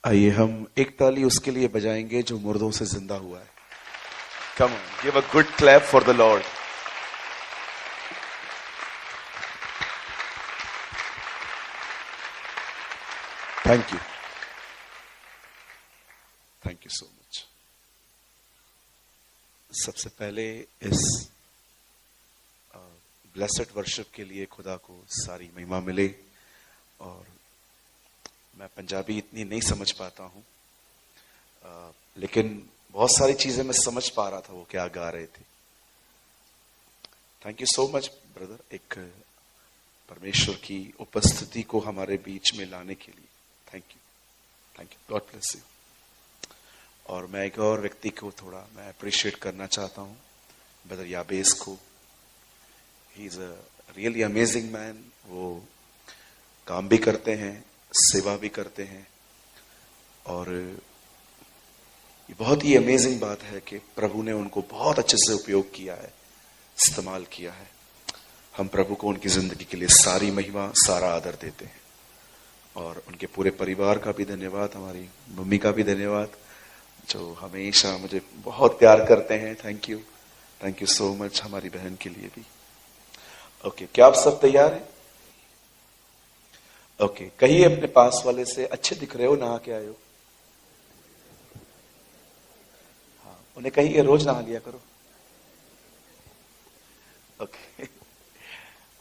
आइए हम एक ताली उसके लिए बजाएंगे जो मुर्दों से जिंदा हुआ है। कम on, give a good clap for the Lord. Thank you, thank you so much. सबसे पहले इस ब्लेस्ड वर्शिप के लिए खुदा को सारी महिमा मिले। और मैं पंजाबी इतनी नहीं समझ पाता हूं, लेकिन बहुत सारी चीजें मैं समझ पा रहा था वो क्या गा रहे थे। Thank you so much brother, एक परमेश्वर की उपस्थिति को हमारे बीच में लाने के लिए thank you, thank you, God bless you. और मैं एक और व्यक्ति को थोड़ा मैं अप्रिशिएट करना चाहता हूं, ब्रदर याबेस को। He is a really amazing man. वो काम भी करते हैं, सेवा भी करते हैं, और ये बहुत ही अमेजिंग बात है कि प्रभु ने उनको बहुत अच्छे से उपयोग किया है, इस्तेमाल किया है। हम प्रभु को उनकी जिंदगी के लिए सारी महिमा, सारा आदर देते हैं। और उनके पूरे परिवार का भी धन्यवाद, हमारी मम्मी का भी धन्यवाद जो हमेशा मुझे बहुत प्यार करते हैं। Thank you, thank you so much. हमारी बहन के लिए भी। ओके, क्या आप सब तैयार हैं? ओके, कहिए अपने पास वाले से, अच्छे दिख रहे हो, नहा के आए हो। हाँ, उन्हें कहिए रोज नहा लिया करो। ओके,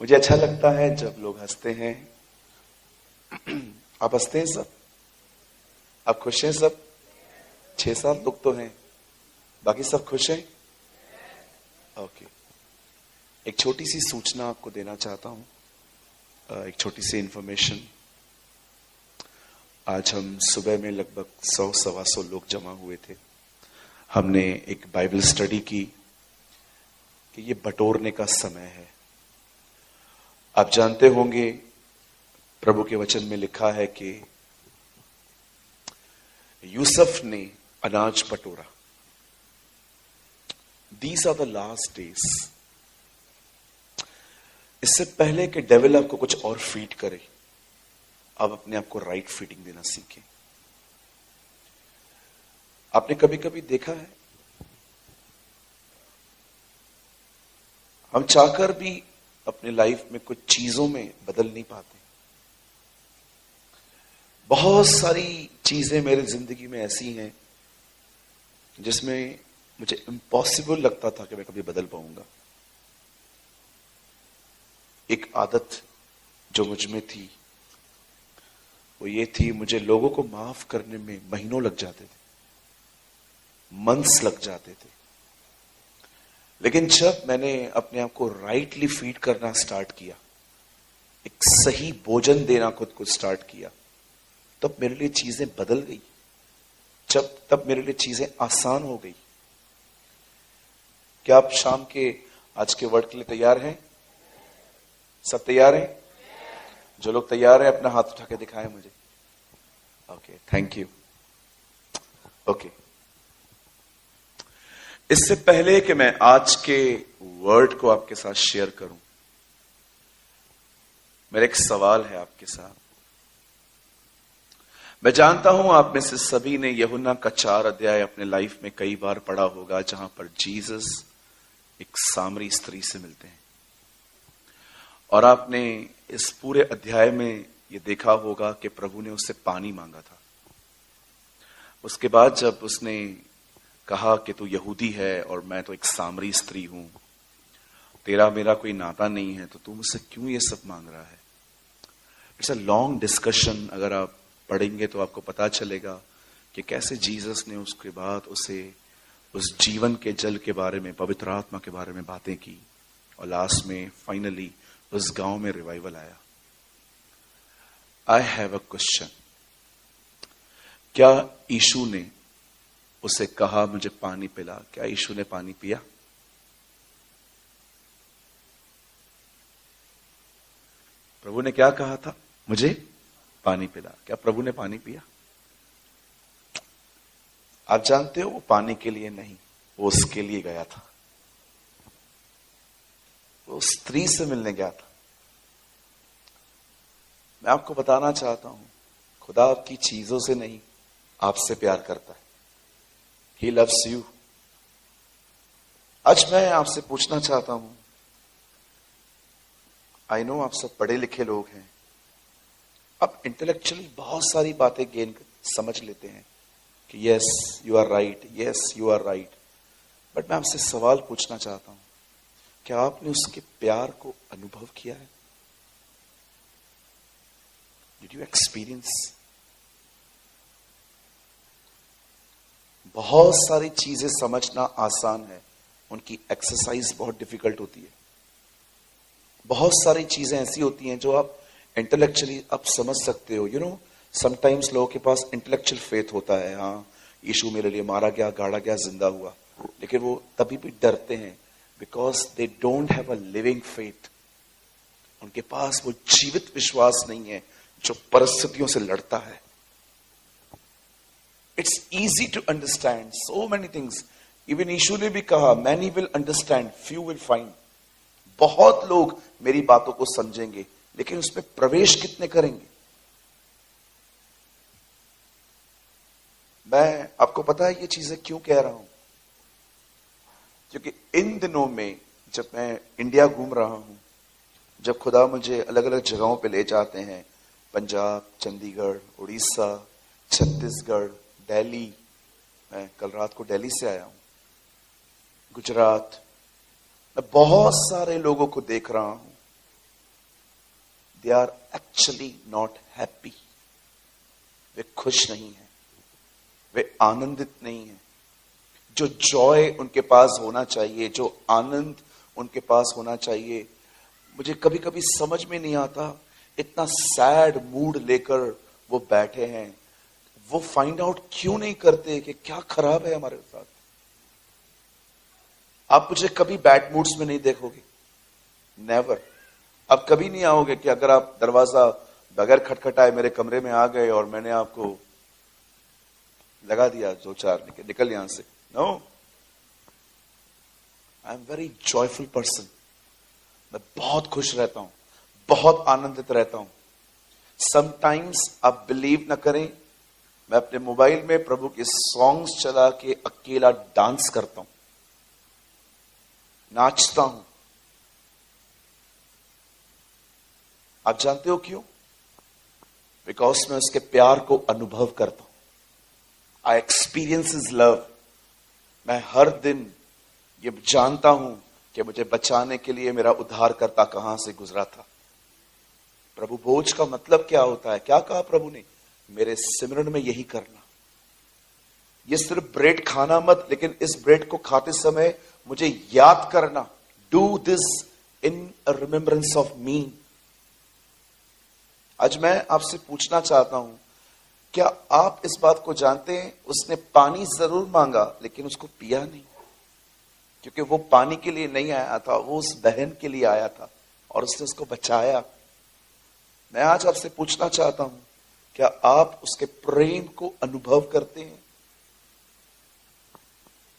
मुझे अच्छा लगता है जब लोग हंसते हैं। आप हंसते हैं सब? आप खुश हैं सब? 6-7 लोग तो हैं, बाकी सब खुश हैं? ओके, एक छोटी सी सूचना आपको देना चाहता हूं, एक छोटी सी इंफॉर्मेशन। आज हम सुबह में लगभग 100-125 लोग जमा हुए थे। हमने एक बाइबल स्टडी की कि ये बटोरने का समय है। आप जानते होंगे प्रभु के वचन में लिखा है कि यूसुफ ने अनाज बटोरा। These are the last days. इससे पहले कि डेविल आपको कुछ और फीड करे, आप अपने आप को राइट फीडिंग देना सीखें। आपने कभी कभी देखा है, हम चाहकर भी अपने लाइफ में कुछ चीजों में बदल नहीं पाते। बहुत सारी चीजें मेरी जिंदगी में ऐसी हैं जिसमें मुझे इम्पॉसिबल लगता था कि मैं कभी बदल पाऊंगा। एक आदत जो मुझ में थी वो ये थी, मुझे लोगों को माफ करने में महीनों लग जाते थे, मंथ्स लग जाते थे। लेकिन जब मैंने अपने आप को राइटली फीड करना स्टार्ट किया, एक सही भोजन देना खुद को स्टार्ट किया, तब मेरे लिए चीजें बदल गई। तब मेरे लिए चीजें आसान हो गई। क्या आप शाम के आज के वर्ड के लिए तैयार हैं? सब तैयार हैं? जो लोग तैयार हैं अपना हाथ उठा के दिखाएं मुझे। Okay, thank you. ओके, इससे पहले कि मैं आज के वर्ड को आपके साथ शेयर करूं, मेरा एक सवाल है आपके साथ। मैं जानता हूं आप में से सभी ने यूहन्ना का 4 अध्याय अपने लाइफ में कई बार पढ़ा होगा, जहां पर जीसस एक सामरी स्त्री से मिलते हैं। और आपने इस पूरे अध्याय में ये देखा होगा कि प्रभु ने उससे पानी मांगा था। उसके बाद जब उसने कहा कि तू यहूदी है और मैं तो एक सामरी स्त्री हूं, तेरा मेरा कोई नाता नहीं है, तो तू मुझसे क्यों ये सब मांग रहा है? It's a long discussion. अगर आप पढ़ेंगे तो आपको पता चलेगा कि कैसे जीसस ने उसके बाद उसे उस जीवन के जल के बारे में, पवित्र आत्मा के बारे में बातें की, और लास्ट में फाइनली उस गांव में रिवाइवल आया। I have a question. क्या यीशु ने उसे कहा मुझे पानी पिला? क्या यीशु ने पानी पिया? प्रभु ने क्या कहा था? मुझे पानी पिला। क्या प्रभु ने पानी पिया? आप जानते हो, वो पानी के लिए नहीं, वो उसके लिए गया था। वो स्त्री से मिलने गया था। मैं आपको बताना चाहता हूं, खुदा आपकी चीजों से नहीं, आपसे प्यार करता है। He loves you. आज मैं आपसे पूछना चाहता हूं, आई नो आप सब पढ़े लिखे लोग हैं, आप इंटेलेक्चुअली बहुत सारी बातें गेन समझ लेते हैं कि yes you are right, yes you are right, but मैं आपसे सवाल पूछना चाहता हूं, क्या आपने उसके प्यार को अनुभव किया है? Did you experience? बहुत सारी चीजें समझना आसान है, उनकी एक्सरसाइज बहुत डिफिकल्ट होती है। बहुत सारी चीजें ऐसी होती हैं जो आप इंटेलेक्चुअली आप समझ सकते हो। यू नो, समटाइम्स लोगों के पास इंटेलेक्चुअल फेथ होता है, हाँ यीशु मेरे लिए मारा गया, गाड़ा गया, जिंदा हुआ, लेकिन वो तभी भी डरते हैं because they don't have a living faith. उनके पास वो जीवित विश्वास नहीं है जो परिस्थितियों से लड़ता है। It's easy to understand so many things. Even Yeshu ने भी कहा, many will understand, few will find. बहुत लोग मेरी बातों को समझेंगे, लेकिन उसमें प्रवेश कितने करेंगे? मैं आपको पता है ये चीजें क्यों कह रहा हूं? क्योंकि इन दिनों में जब मैं इंडिया घूम रहा हूं, जब खुदा मुझे अलग अलग जगहों पे ले जाते हैं, पंजाब, चंडीगढ़, उड़ीसा, छत्तीसगढ़, दिल्ली, मैं कल रात को दिल्ली से आया हूं, गुजरात, मैं बहुत सारे लोगों को देख रहा हूं, they are actually not happy. वे खुश नहीं हैं, वे आनंदित नहीं हैं। जो जॉय उनके पास होना चाहिए, जो आनंद उनके पास होना चाहिए, मुझे कभी कभी समझ में नहीं आता, इतना सैड मूड लेकर वो बैठे हैं। वो फाइंड आउट क्यों नहीं करते कि क्या खराब है हमारे साथ? आप मुझे कभी बैड मूड्स में नहीं देखोगे, नेवर। आप कभी नहीं आओगे कि अगर आप दरवाजा बगैर खटखटाए मेरे कमरे में आ गए और मैंने आपको लगा दिया दो चार, निकल यहां से। No, I am very joyful person. मैं बहुत खुश रहता हूं, बहुत आनंदित रहता हूं। समटाइम्स आप बिलीव न करें, मैं अपने मोबाइल में प्रभु के सॉन्ग्स चला के अकेला डांस करता हूं, नाचता हूं। आप जानते हो क्यों? बिकॉज मैं उसके प्यार को अनुभव करता हूं। I experience his love. मैं हर दिन ये जानता हूं कि मुझे बचाने के लिए मेरा उद्धारकर्ता कहां से गुजरा था। प्रभु भोज का मतलब क्या होता है? क्या कहा प्रभु ने? मेरे सिमरन में यही करना। ये सिर्फ ब्रेड खाना मत, लेकिन इस ब्रेड को खाते समय मुझे याद करना। Do this in remembrance of me. आज मैं आपसे पूछना चाहता हूं, क्या आप इस बात को जानते हैं? उसने पानी जरूर मांगा, लेकिन उसको पिया नहीं, क्योंकि वो पानी के लिए नहीं आया था, वो उस बहन के लिए आया था और उसने उसको बचाया। मैं आज आपसे पूछना चाहता हूं, क्या आप उसके प्रेम को अनुभव करते हैं?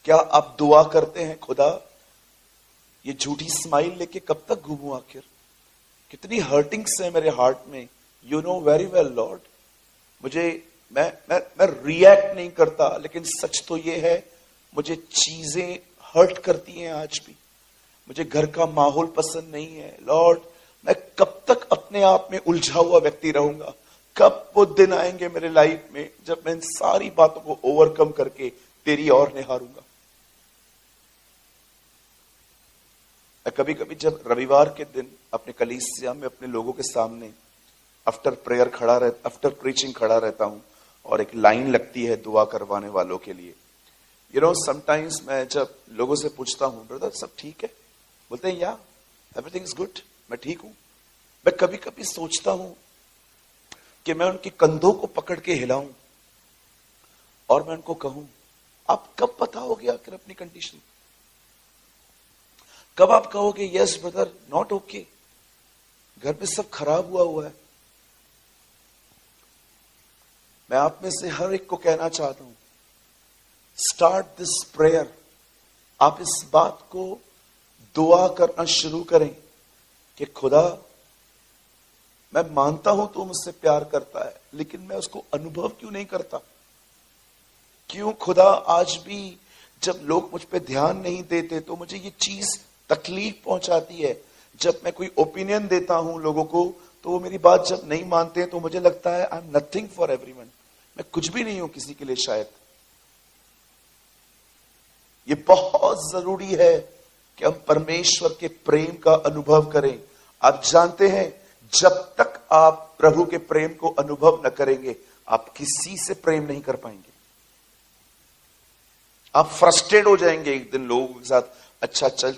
क्या आप दुआ करते हैं, खुदा ये झूठी स्माइल लेके कब तक घूमूं? आखिर कितनी हर्टिंग्स है मेरे हार्ट में। You know very well Lord. मैं रिएक्ट नहीं करता, लेकिन सच तो ये है, मुझे चीजें हर्ट करती हैं आज भी। मुझे घर का माहौल पसंद नहीं है लॉर्ड। मैं कब तक अपने आप में उलझा हुआ व्यक्ति रहूंगा? कब वो दिन आएंगे मेरे लाइफ में जब मैं इन सारी बातों को ओवरकम करके तेरी ओर निहारूंगा? मैं कभी कभी जब रविवार के दिन अपने कलीसिया में अपने लोगों के सामने आफ्टर प्रीचिंग खड़ा रहता हूं और एक लाइन लगती है दुआ करवाने वालों के लिए। यू नो, समटाइम्स मैं जब लोगों से पूछता हूं, ब्रदर सब ठीक है? बोलते हैं या एवरीथिंग इज गुड, मैं ठीक हूं। मैं कभी कभी सोचता हूं कि मैं उनके कंधों को पकड़ के हिलाऊं और मैं उनको कहूं, आप कब बताओगे आखिर अपनी कंडीशन? कब आप कहोगे यस ब्रदर नॉट ओके, घर में सब खराब हुआ है? मैं आप में से हर एक को कहना चाहता हूं, स्टार्ट दिस प्रेयर। आप इस बात को दुआ करना शुरू करें कि खुदा, मैं मानता हूं तू मुझसे प्यार करता है, लेकिन मैं उसको अनुभव क्यों नहीं करता? क्यों खुदा आज भी जब लोग मुझ पे ध्यान नहीं देते तो मुझे ये चीज तकलीफ पहुंचाती है। जब मैं कोई ओपिनियन देता हूं लोगों को तो वो मेरी बात जब नहीं मानते हैं तो मुझे लगता है I am nothing for everyone, मैं कुछ भी नहीं हूं किसी के लिए। शायद ये बहुत जरूरी है कि हम परमेश्वर के प्रेम का अनुभव करें। आप जानते हैं, जब तक आप प्रभु के प्रेम को अनुभव न करेंगे आप किसी से प्रेम नहीं कर पाएंगे। आप फ्रस्ट्रेट हो जाएंगे एक दिन लोगों के साथ, अच्छा चल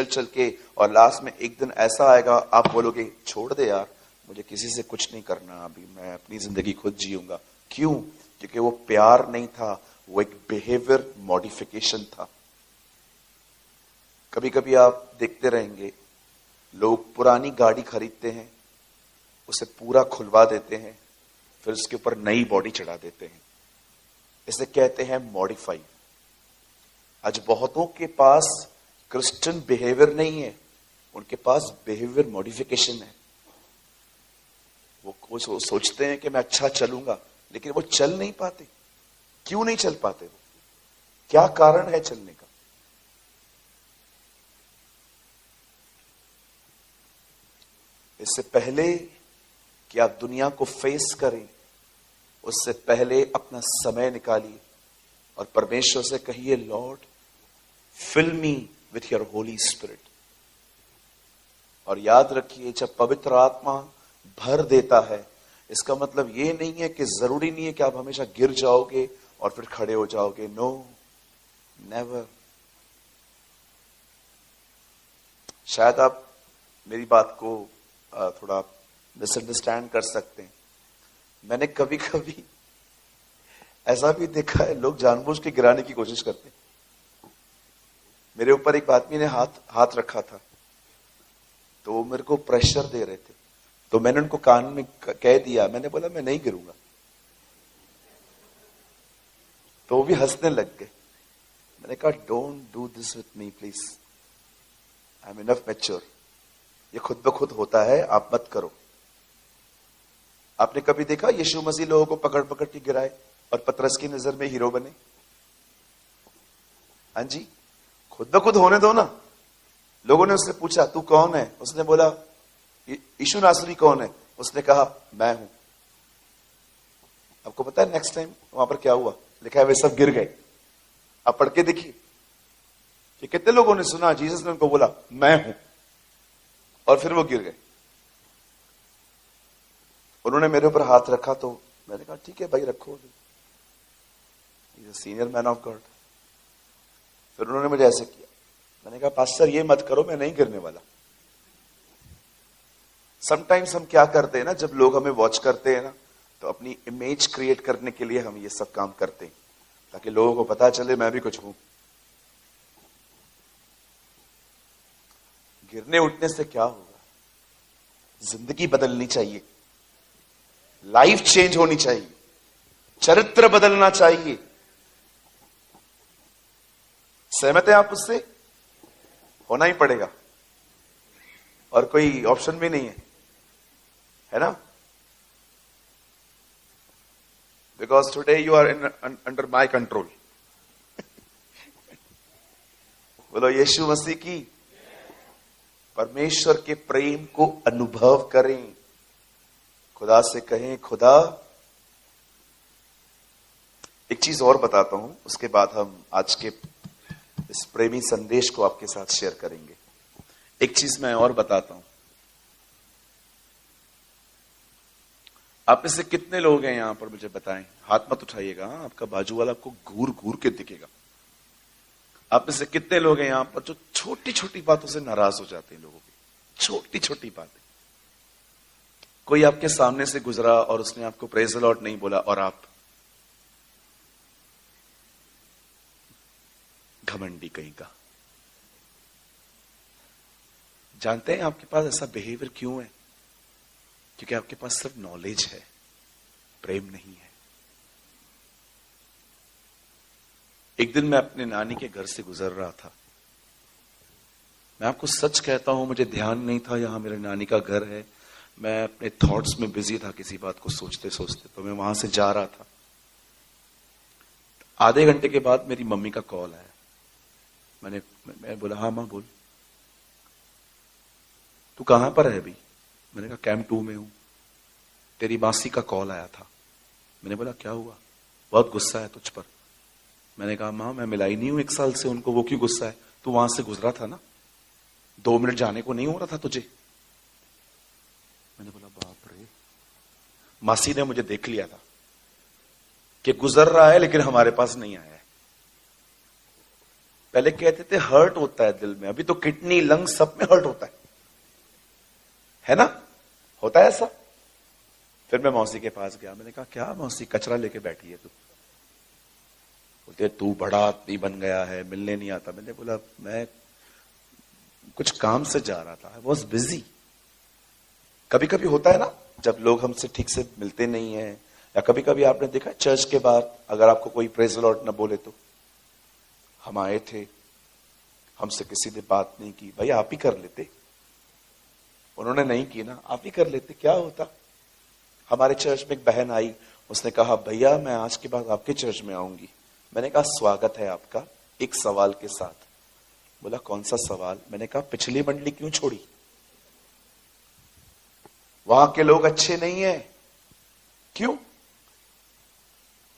चल के और लास्ट में एक दिन ऐसा आएगा आप बोलोगे छोड़ दे यार, मुझे किसी से कुछ नहीं करना, अभी मैं अपनी जिंदगी खुद जीऊंगा। क्यों? क्योंकि वो प्यार नहीं था, वो एक बिहेवियर मॉडिफिकेशन था। कभी कभी आप देखते रहेंगे लोग पुरानी गाड़ी खरीदते हैं, उसे पूरा खुलवा देते हैं, फिर उसके ऊपर नई बॉडी चढ़ा देते हैं। इसे कहते हैं मॉडिफाई। आज बहुतों के पास क्रिश्चियन बिहेवियर नहीं है, उनके पास बिहेवियर मॉडिफिकेशन है। वो सोचते हैं कि मैं अच्छा चलूंगा, लेकिन वो चल नहीं पाते। क्यों नहीं चल पाते? वो क्या कारण है चलने का? इससे पहले कि आप दुनिया को फेस करें, उससे पहले अपना समय निकालिए और परमेश्वर से कहिए, Lord fill me with your holy spirit. और याद रखिए, जब पवित्र आत्मा भर देता है, इसका मतलब ये नहीं है कि जरूरी नहीं है कि आप हमेशा गिर जाओगे और फिर खड़े हो जाओगे। No, never. शायद आप मेरी बात को थोड़ा मिसअंडरस्टैंड कर सकते हैं। मैंने कभी कभी ऐसा भी देखा है, लोग जानबूझ के गिराने की कोशिश करते हैं। मेरे ऊपर एक आदमी ने हाथ रखा था, तो वो मेरे को प्रेशर दे रहे थे, तो मैंने उनको कान में कह दिया, मैंने बोला मैं नहीं गिरूंगा। तो वो भी हंसने लग गए। मैंने कहा don't do this with me please, I am enough mature. ये खुद ब खुद होता है, आप मत करो। आपने कभी देखा यीशु मसीह लोगों को पकड़ पकड़ के गिराए और पतरस की नजर में हीरो बने? हाँ जी, खुद ब खुद होने दो ना। लोगों ने उससे पूछा तू कौन है? उसने बोला यीशु नासरी कौन है? उसने कहा मैं हूं। आपको पता है नेक्स्ट टाइम वहां पर क्या हुआ? लिखा है वे सब गिर गए। आप पढ़ के देखिए कि कितने लोगों ने सुना जीसस ने उनको बोला मैं हूं, और फिर वो गिर गए। उन्होंने मेरे ऊपर हाथ रखा तो मैंने कहा ठीक है भाई रखो, सीनियर मैन ऑफ गॉड। फिर उन्होंने मुझे ऐसे किया, मैंने कहा पास्टर ये मत करो, मैं नहीं गिरने वाला। समटाइम्स हम क्या करते हैं ना, जब लोग हमें वॉच करते हैं ना, तो अपनी इमेज क्रिएट करने के लिए हम ये सब काम करते हैं, ताकि लोगों को पता चले मैं भी कुछ हूं। गिरने उठने से क्या होगा? जिंदगी बदलनी चाहिए, लाइफ चेंज होनी चाहिए, चरित्र बदलना चाहिए। सहमत है आप उससे? होना ही पड़ेगा, और कोई ऑप्शन भी नहीं है ना? Because today you are under my control. बोलो यीशु मसीह की। परमेश्वर के प्रेम को अनुभव करें। खुदा से कहें खुदा। एक चीज और बताता हूं, उसके बाद हम आज के इस प्रेमी संदेश को आपके साथ शेयर करेंगे। एक चीज मैं और बताता हूं। आप में से कितने लोग हैं यहां पर, मुझे बताएं। हाथ मत उठाइएगा, आपका बाजू वाला आपको घूर घूर के दिखेगा। आप में से कितने लोग हैं यहां पर जो छोटी छोटी बातों से नाराज हो जाते हैं? लोगों की छोटी छोटी बातें। कोई आपके सामने से गुजरा और उसने आपको प्रेज द लॉर्ड नहीं बोला, और आप घमंडी कहीं का। जानते हैं आपके पास ऐसा बिहेवियर क्यों है? क्योंकि आपके पास सिर्फ नॉलेज है, प्रेम नहीं है। एक दिन मैं अपने नानी के घर से गुजर रहा था। मैं आपको सच कहता हूं, मुझे ध्यान नहीं था यहां मेरे नानी का घर है। मैं अपने थॉट्स में बिजी था, किसी बात को सोचते सोचते। तो मैं वहां से जा रहा था, आधे घंटे के बाद मेरी मम्मी का कॉल आया। मैं बोला हाँ मां बोल। तू कहां पर है अभी? मैंने कहा कैंप 2 में हूं। तेरी मासी का कॉल आया था। मैंने बोला क्या हुआ? बहुत गुस्सा है तुझ पर। मैंने कहा मां मैं मिलाई नहीं हूं 1 साल से उनको, वो क्यों गुस्सा है? तू वहां से गुजरा था ना, 2 मिनट जाने को नहीं हो रहा था तुझे? मैंने बोला बाप रे। मासी ने मुझे देख लिया था कि गुजर रहा है लेकिन हमारे पास नहीं आया है। पहले कहते थे हर्ट होता है दिल में, अभी तो किडनी लंग सब में हर्ट होता है ना? होता है ऐसा? फिर मैं मौसी के पास गया। मैंने कहा क्या मौसी कचरा लेके बैठी है तू? बोलते तू बड़ा आदमी बन गया है, मिलने नहीं आता। मैंने बोला मैं कुछ काम से जा रहा था, आई वॉज बिजी। कभी कभी होता है ना जब लोग हमसे ठीक से मिलते नहीं है, या कभी कभी आपने देखा चर्च के बाहर अगर आपको कोई प्रेज द लॉर्ड न बोले तो। हम आए थे, हमसे किसी ने बात नहीं की, भाई आप ही कर लेते। उन्होंने नहीं की ना, आप ही कर लेते, क्या होता। हमारे चर्च में एक बहन आई, उसने कहा भैया मैं आज के बाद आपके चर्च में आऊंगी। मैंने कहा स्वागत है आपका, एक सवाल के साथ। बोला कौन सा सवाल? मैंने कहा पिछली मंडली क्यों छोड़ी? वहां के लोग अच्छे नहीं है। क्यों?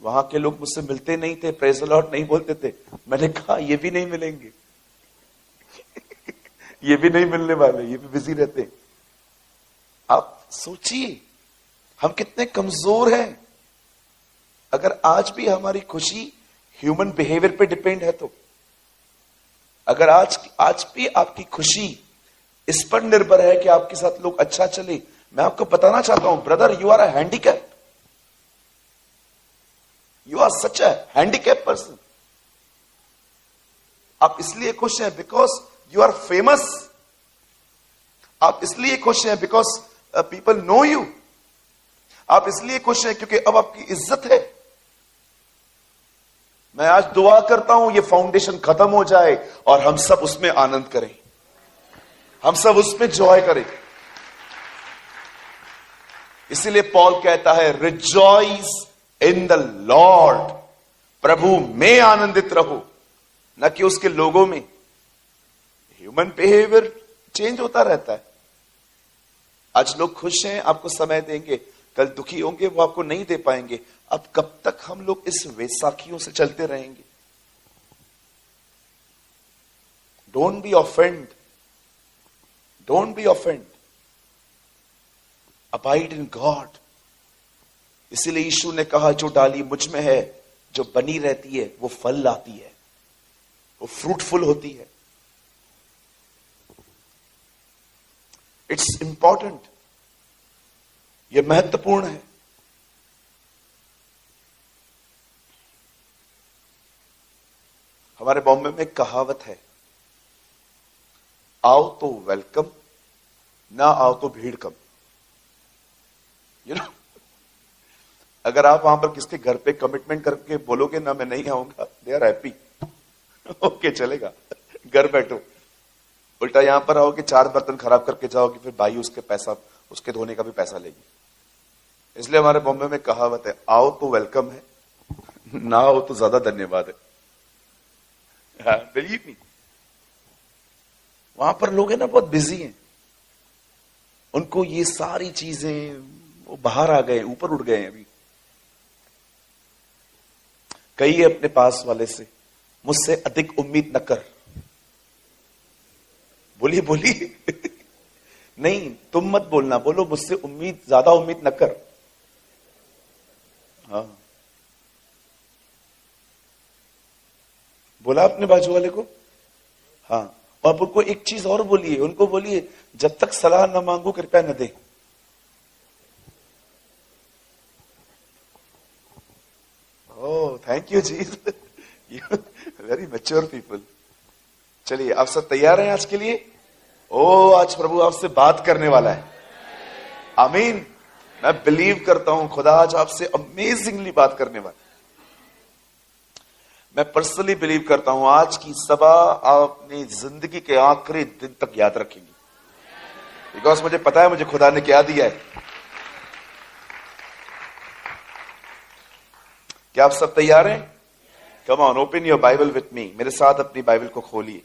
वहां के लोग मुझसे मिलते नहीं थे, प्रेज द लॉर्ड नहीं बोलते थे। मैंने कहा ये भी नहीं मिलेंगे ये भी नहीं मिलने वाले, ये भी बिजी रहते हैं। आप सोचिए हम कितने कमजोर हैं। अगर आज भी हमारी खुशी ह्यूमन बिहेवियर पे डिपेंड है तो, अगर आज भी आपकी खुशी इस पर निर्भर है कि आपके साथ लोग अच्छा चले, मैं आपको बताना चाहता हूं brother, you are a handicap. You are such a handicap person. आप इसलिए खुश हैं बिकॉज यू आर फेमस। आप इसलिए खुश हैं बिकॉज पीपल नो यू। आप इसलिए खुश हैं क्योंकि अब आपकी इज्जत है। मैं आज दुआ करता हूं ये फाउंडेशन खत्म हो जाए और हम सब उसमें आनंद करें, हम सब उसमें जॉय करें। इसीलिए पॉल कहता है रिजॉइस इन द लॉर्ड, प्रभु में आनंदित रहो, न कि उसके लोगों में। ह्यूमन बिहेवियर चेंज होता रहता है। आज लोग खुश हैं, आपको समय देंगे, कल दुखी होंगे, वो आपको नहीं दे पाएंगे। अब कब तक हम लोग इस वैसाखियों से चलते रहेंगे? Don't be offend, don't be offend, abide in God. इसीलिए यीशु ने कहा जो डाली मुझ में है, जो बनी रहती है, वो फल लाती है, वो फ्रूटफुल होती है। इट्स इंपॉर्टेंट, यह महत्वपूर्ण है। हमारे बॉम्बे में एक कहावत है, आओ तो वेलकम, ना आओ तो भीड़ कम। यू नो, अगर आप वहां पर किसके घर पे कमिटमेंट करके बोलोगे ना मैं नहीं आऊंगा, दे आर हैप्पी, ओके चलेगा, घर बैठो। उल्टा यहां पर आओगे 4 बर्तन खराब करके जाओगे, फिर भाई उसके धोने का भी पैसा लेगी। इसलिए हमारे बॉम्बे में कहावत है, आओ तो वेलकम है, ना आओ तो ज्यादा धन्यवाद है। बिलीव मी, वहां पर लोग हैं ना बहुत बिजी हैं, उनको ये सारी चीजें, वो बाहर आ गए, ऊपर उठ गए हैं। अभी कहिए अपने पास वाले से मुझसे अधिक उम्मीद न कर। बोलिए बोलिए नहीं तुम मत बोलना, बोलो मुझसे ज्यादा उम्मीद न कर। हाँ, बोला अपने बाजू वाले को। हाँ, और उनको एक चीज और बोलिए, उनको बोलिए जब तक सलाह न मांगू कृपया न दे। ओह थैंक यू जी, वेरी मैच्योर पीपल। चलिए आप सब तैयार हैं आज के लिए? ओ आज प्रभु आपसे बात करने वाला है। आमीन। मैं बिलीव करता हूं खुदा आज आपसे अमेजिंगली बात करने वाला है। मैं पर्सनली बिलीव करता हूं आज की सभा आपने जिंदगी के आखिरी दिन तक याद रखेंगी, बिकॉज मुझे पता है मुझे खुदा ने क्या दिया है। क्या आप सब तैयार हैं? Come on, open your Bible with me, मेरे साथ अपनी बाइबल को खोलिए।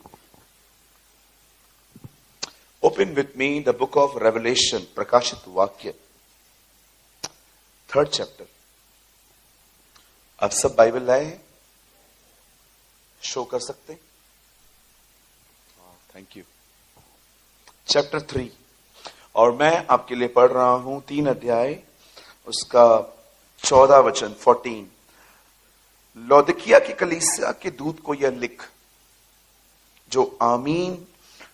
Open with me the book of revelation, प्रकाशित वाक्य, 3rd चैप्टर। आप सब बाइबल लाए हैं? शो कर सकते? Thank you. चैप्टर 3, और मैं आपके लिए पढ़ रहा हूं 3 अध्याय, उसका 14 वचन, 14। लौदकिया की कलीसिया के दूत को यह लिख, जो आमीन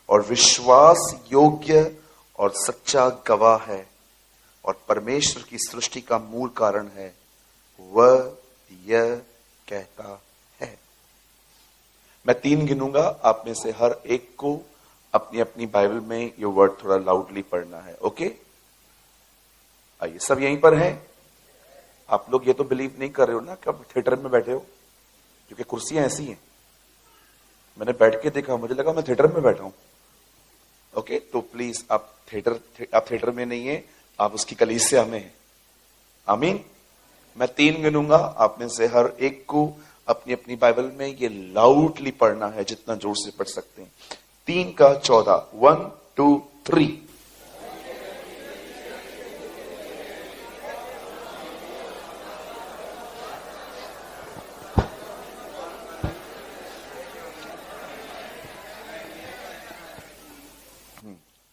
और विश्वास योग्य और सच्चा गवाह है और परमेश्वर की सृष्टि का मूल कारण है, वह यह कहता है। मैं 3 गिनूंगा, आप में से हर एक को अपनी अपनी बाइबल में ये वर्ड थोड़ा लाउडली पढ़ना है। ओके, आइए, सब यहीं पर हैं? आप लोग ये तो बिलीव नहीं कर रहे हो ना कि आप थिएटर में बैठे हो, क्योंकि कुर्सियां ऐसी हैं। मैंने बैठ के देखा, मुझे लगा मैं थिएटर में बैठा हूं। ओके, तो प्लीज आप थिएटर में नहीं है, आप उसकी कलीसिया में हैं। आमीन। मैं 3 गिनूंगा, आप में से हर एक को अपनी अपनी बाइबल में ये लाउडली पढ़ना है, जितना जोर से पढ़ सकते हैं। 3 का 14, 1 2 3।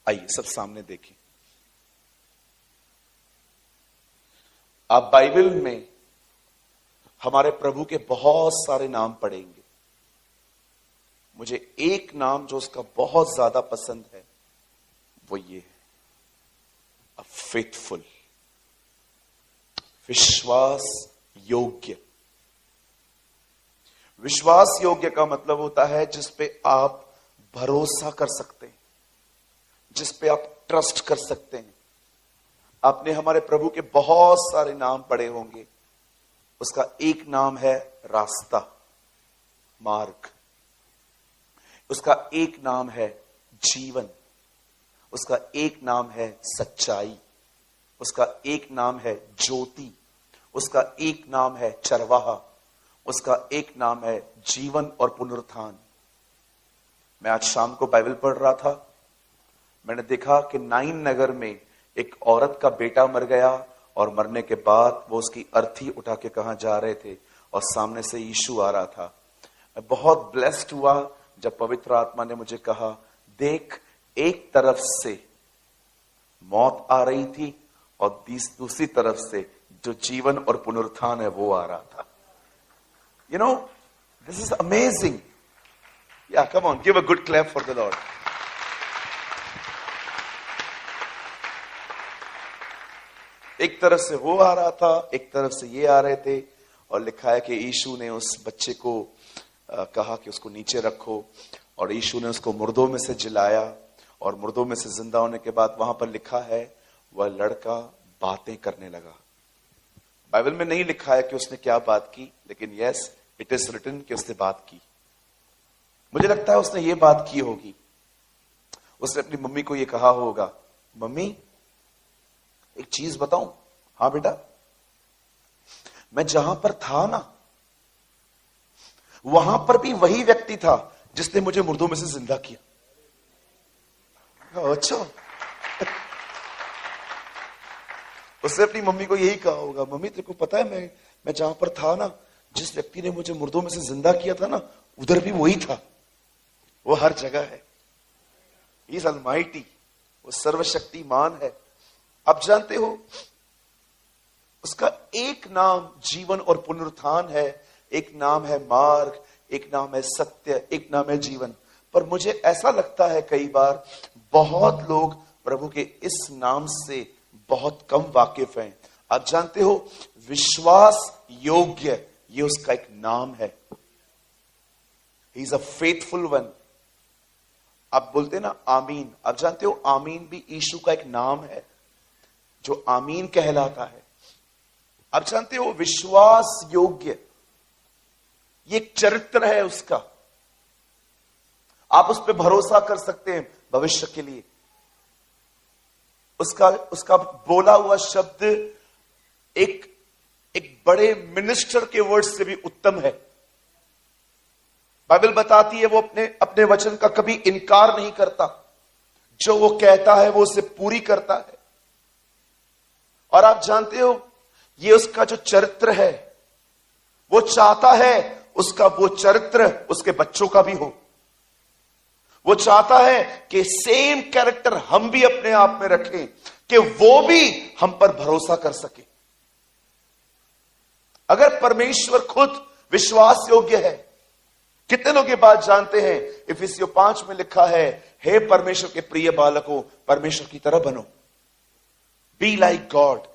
आइए, सब सामने देखें। आप बाइबल में हमारे प्रभु के बहुत सारे नाम पढ़ेंगे। मुझे एक नाम जो उसका बहुत ज्यादा पसंद है, वो ये है, अ फेथफुल, विश्वास योग्य। विश्वास योग्य का मतलब होता है जिस पे आप भरोसा कर सकते हैं, जिस पे आप ट्रस्ट कर सकते हैं। आपने हमारे प्रभु के बहुत सारे नाम पढ़े होंगे। उसका एक नाम है रास्ता, मार्ग। उसका एक नाम है जीवन। उसका एक नाम है सच्चाई। उसका एक नाम है ज्योति। उसका एक नाम है चरवाहा। उसका एक नाम है जीवन और पुनरुत्थान। मैं आज शाम को बाइबल पढ़ रहा था, मैंने देखा कि 9 नगर में एक औरत का बेटा मर गया, और मरने के बाद वो उसकी अर्थी उठा के कहां जा रहे थे, और सामने से यीशु आ रहा था। मैं बहुत ब्लेस्ड हुआ जब पवित्र आत्मा ने मुझे कहा, देख, एक तरफ से मौत आ रही थी और दूसरी तरफ से जो जीवन और पुनरुत्थान है वो आ रहा था। You know, this is amazing. Yeah, come on, give a good clap for the Lord. एक तरफ से वो आ रहा था, एक तरफ से ये आ रहे थे, और लिखा है कि यीशु ने उस बच्चे को कहा कि उसको नीचे रखो, और यीशु ने उसको मुर्दों में से जिलाया, और मुर्दों में से जिंदा होने के बाद वहां पर लिखा है वह लड़का बातें करने लगा। बाइबल में नहीं लिखा है कि उसने क्या बात की, लेकिन यस, इट इज रिटन कि उसने बात की। मुझे लगता है उसने ये बात की होगी, उसने अपनी मम्मी को ये कहा होगा, मम्मी एक चीज बताऊं? हाँ बेटा। मैं जहां पर था ना, वहां पर भी वही व्यक्ति था जिसने मुझे मुर्दों में से जिंदा किया। अच्छा। उसने अपनी मम्मी को यही कहा होगा, मम्मी तेरे को पता है मैं जहां पर था ना, जिस व्यक्ति ने मुझे मुर्दों में से जिंदा किया था ना, उधर भी वही था। वो हर जगह है। ही इज अलमाइटी, वो सर्वशक्तिमान है। आप जानते हो उसका एक नाम जीवन और पुनरुत्थान है, एक नाम है मार्ग, एक नाम है सत्य, एक नाम है जीवन। पर मुझे ऐसा लगता है कई बार बहुत लोग प्रभु के इस नाम से बहुत कम वाकिफ हैं। आप जानते हो विश्वास योग्य, ये उसका एक नाम है। He is a faithful one. आप बोलते ना आमीन, आप जानते हो आमीन भी यीशु का एक नाम है जो आमीन कहलाता है। आप जानते हो विश्वास योग्य, ये एक चरित्र है उसका। आप उस पर भरोसा कर सकते हैं भविष्य के लिए। उसका बोला हुआ शब्द एक बड़े मिनिस्टर के वर्ड से भी उत्तम है। बाइबल बताती है वो अपने अपने वचन का कभी इनकार नहीं करता, जो वो कहता है वो उसे पूरी करता है। और आप जानते हो ये उसका जो चरित्र है, वो चाहता है उसका वो चरित्र उसके बच्चों का भी हो। वो चाहता है कि सेम कैरेक्टर हम भी अपने आप में रखें, कि वो भी हम पर भरोसा कर सके। अगर परमेश्वर खुद विश्वास योग्य है, कितने लोग ये बात जानते हैं? इफिसियों 5 में लिखा है, हे परमेश्वर के प्रिय बालकों, परमेश्वर की तरह बनो, बी लाइक गॉड।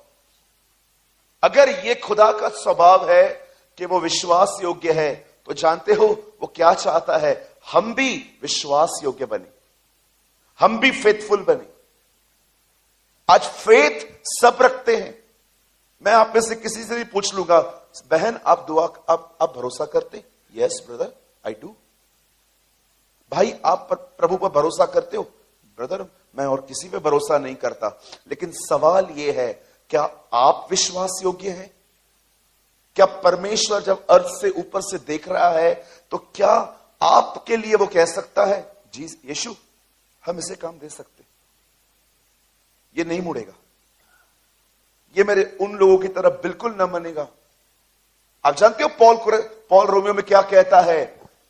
अगर ये खुदा का स्वभाव है कि वो विश्वास योग्य है, तो जानते हो वो क्या चाहता है? हम भी विश्वास योग्य बने, हम भी फेथफुल बने। आज फेथ सब रखते हैं। मैं आप में से किसी से भी पूछ लूंगा, बहन आप दुआ आप भरोसा करते? Yes brother I do. भाई आप प्रभु पर भरोसा करते हो? ब्रदर मैं और किसी पे भरोसा नहीं करता। लेकिन सवाल यह है, क्या आप विश्वास योग्य हैं? क्या परमेश्वर जब अर्थ से ऊपर से देख रहा है तो क्या आपके लिए वो कह सकता है, जी यीशु हम इसे काम दे सकते, ये नहीं मुड़ेगा, ये मेरे उन लोगों की तरफ बिल्कुल न मानेगा। आप जानते हो पौल रोमियो में क्या कहता है?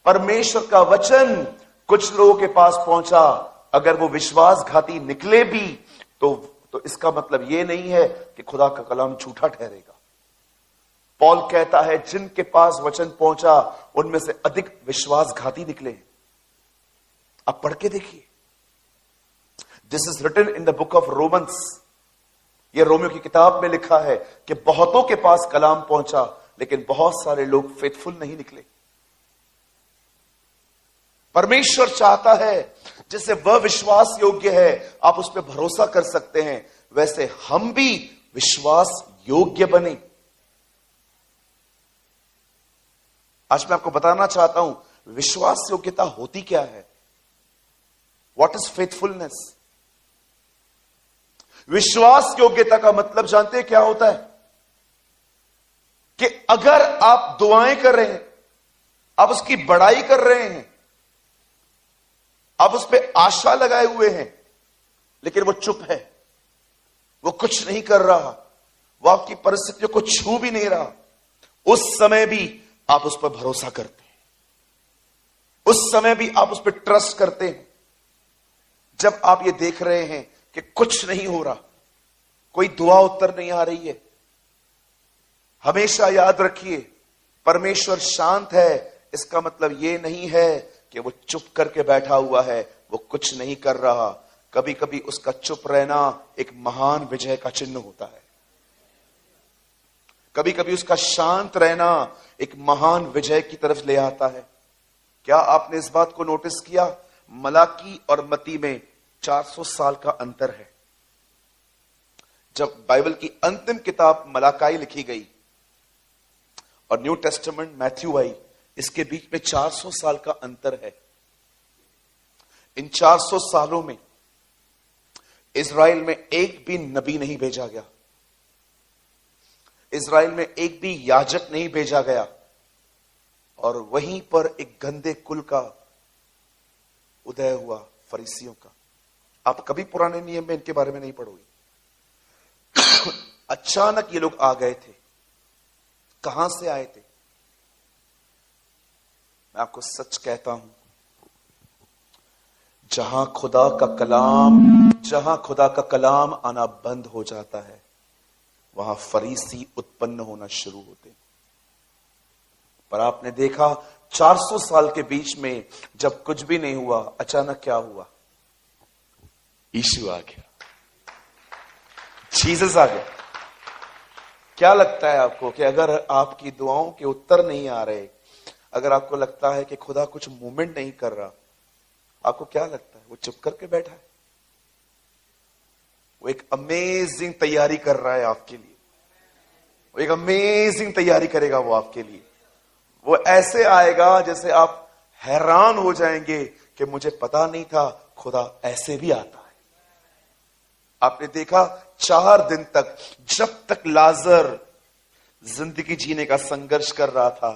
परमेश्वर का वचन कुछ लोगों के पास पहुंचा, अगर वो विश्वासघाती निकले भी तो इसका मतलब ये नहीं है कि खुदा का कलाम झूठा ठहरेगा। पौल कहता है जिनके पास वचन पहुंचा उनमें से अधिक विश्वासघाती निकले। आप पढ़ के देखिए, this is written in the book of Romans. यह रोमियो की किताब में लिखा है कि बहुतों के पास कलाम पहुंचा, लेकिन बहुत सारे लोग फेथफुल नहीं निकले। परमेश्वर चाहता है जैसे वह विश्वास योग्य है, आप उस पर भरोसा कर सकते हैं, वैसे हम भी विश्वास योग्य बने। आज मैं आपको बताना चाहता हूं विश्वास योग्यता होती क्या है। What is faithfulness? विश्वास योग्यता का मतलब जानते हैं क्या होता है? कि अगर आप दुआएं कर रहे हैं, आप उसकी बड़ाई कर रहे हैं, आप उस पर आशा लगाए हुए हैं, लेकिन वो चुप है, वो कुछ नहीं कर रहा, वो आपकी परिस्थितियों को छू भी नहीं रहा, उस समय भी आप उस पर भरोसा करते हैं, उस समय भी आप उस पर ट्रस्ट करते हैं। जब आप ये देख रहे हैं कि कुछ नहीं हो रहा, कोई दुआ उत्तर नहीं आ रही है, हमेशा याद रखिए परमेश्वर शांत है, इसका मतलब यह नहीं है कि वो चुप करके बैठा हुआ है, वो कुछ नहीं कर रहा। कभी कभी उसका चुप रहना एक महान विजय का चिन्ह होता है। कभी कभी उसका शांत रहना एक महान विजय की तरफ ले आता है। क्या आपने इस बात को नोटिस किया? मलाकी और मती में 400 साल का अंतर है। जब बाइबल की अंतिम किताब मलाकाई लिखी गई और न्यू टेस्टामेंट मैथ्यू आई, इसके बीच में 400 साल का अंतर है। इन 400 सालों में इज़राइल में एक भी नबी नहीं भेजा गया, इज़राइल में एक भी याजक नहीं भेजा गया, और वहीं पर एक गंदे कुल का उदय हुआ, फरीसियों का। आप कभी पुराने नियम में इनके बारे में नहीं पढ़ोगे। अचानक ये लोग आ गए थे। कहां से आए थे? मैं आपको सच कहता हूं, जहां खुदा का कलाम आना बंद हो जाता है, वहां फरीसी उत्पन्न होना शुरू होते हैं। पर आपने देखा 400 साल के बीच में जब कुछ भी नहीं हुआ, अचानक क्या हुआ? यीशु आ गया, जीसस आ गया। क्या लगता है आपको कि अगर आपकी दुआओं के उत्तर नहीं आ रहे, अगर आपको लगता है कि खुदा कुछ मूवमेंट नहीं कर रहा, आपको क्या लगता है? वो चुप करके बैठा है? वो एक अमेजिंग तैयारी कर रहा है आपके लिए। वो एक अमेजिंग तैयारी करेगा वो आपके लिए। वो ऐसे आएगा जैसे आप हैरान हो जाएंगे कि मुझे पता नहीं था खुदा ऐसे भी आता है। आपने देखा 4 दिन तक, जब तक लाजर जिंदगी जीने का संघर्ष कर रहा था,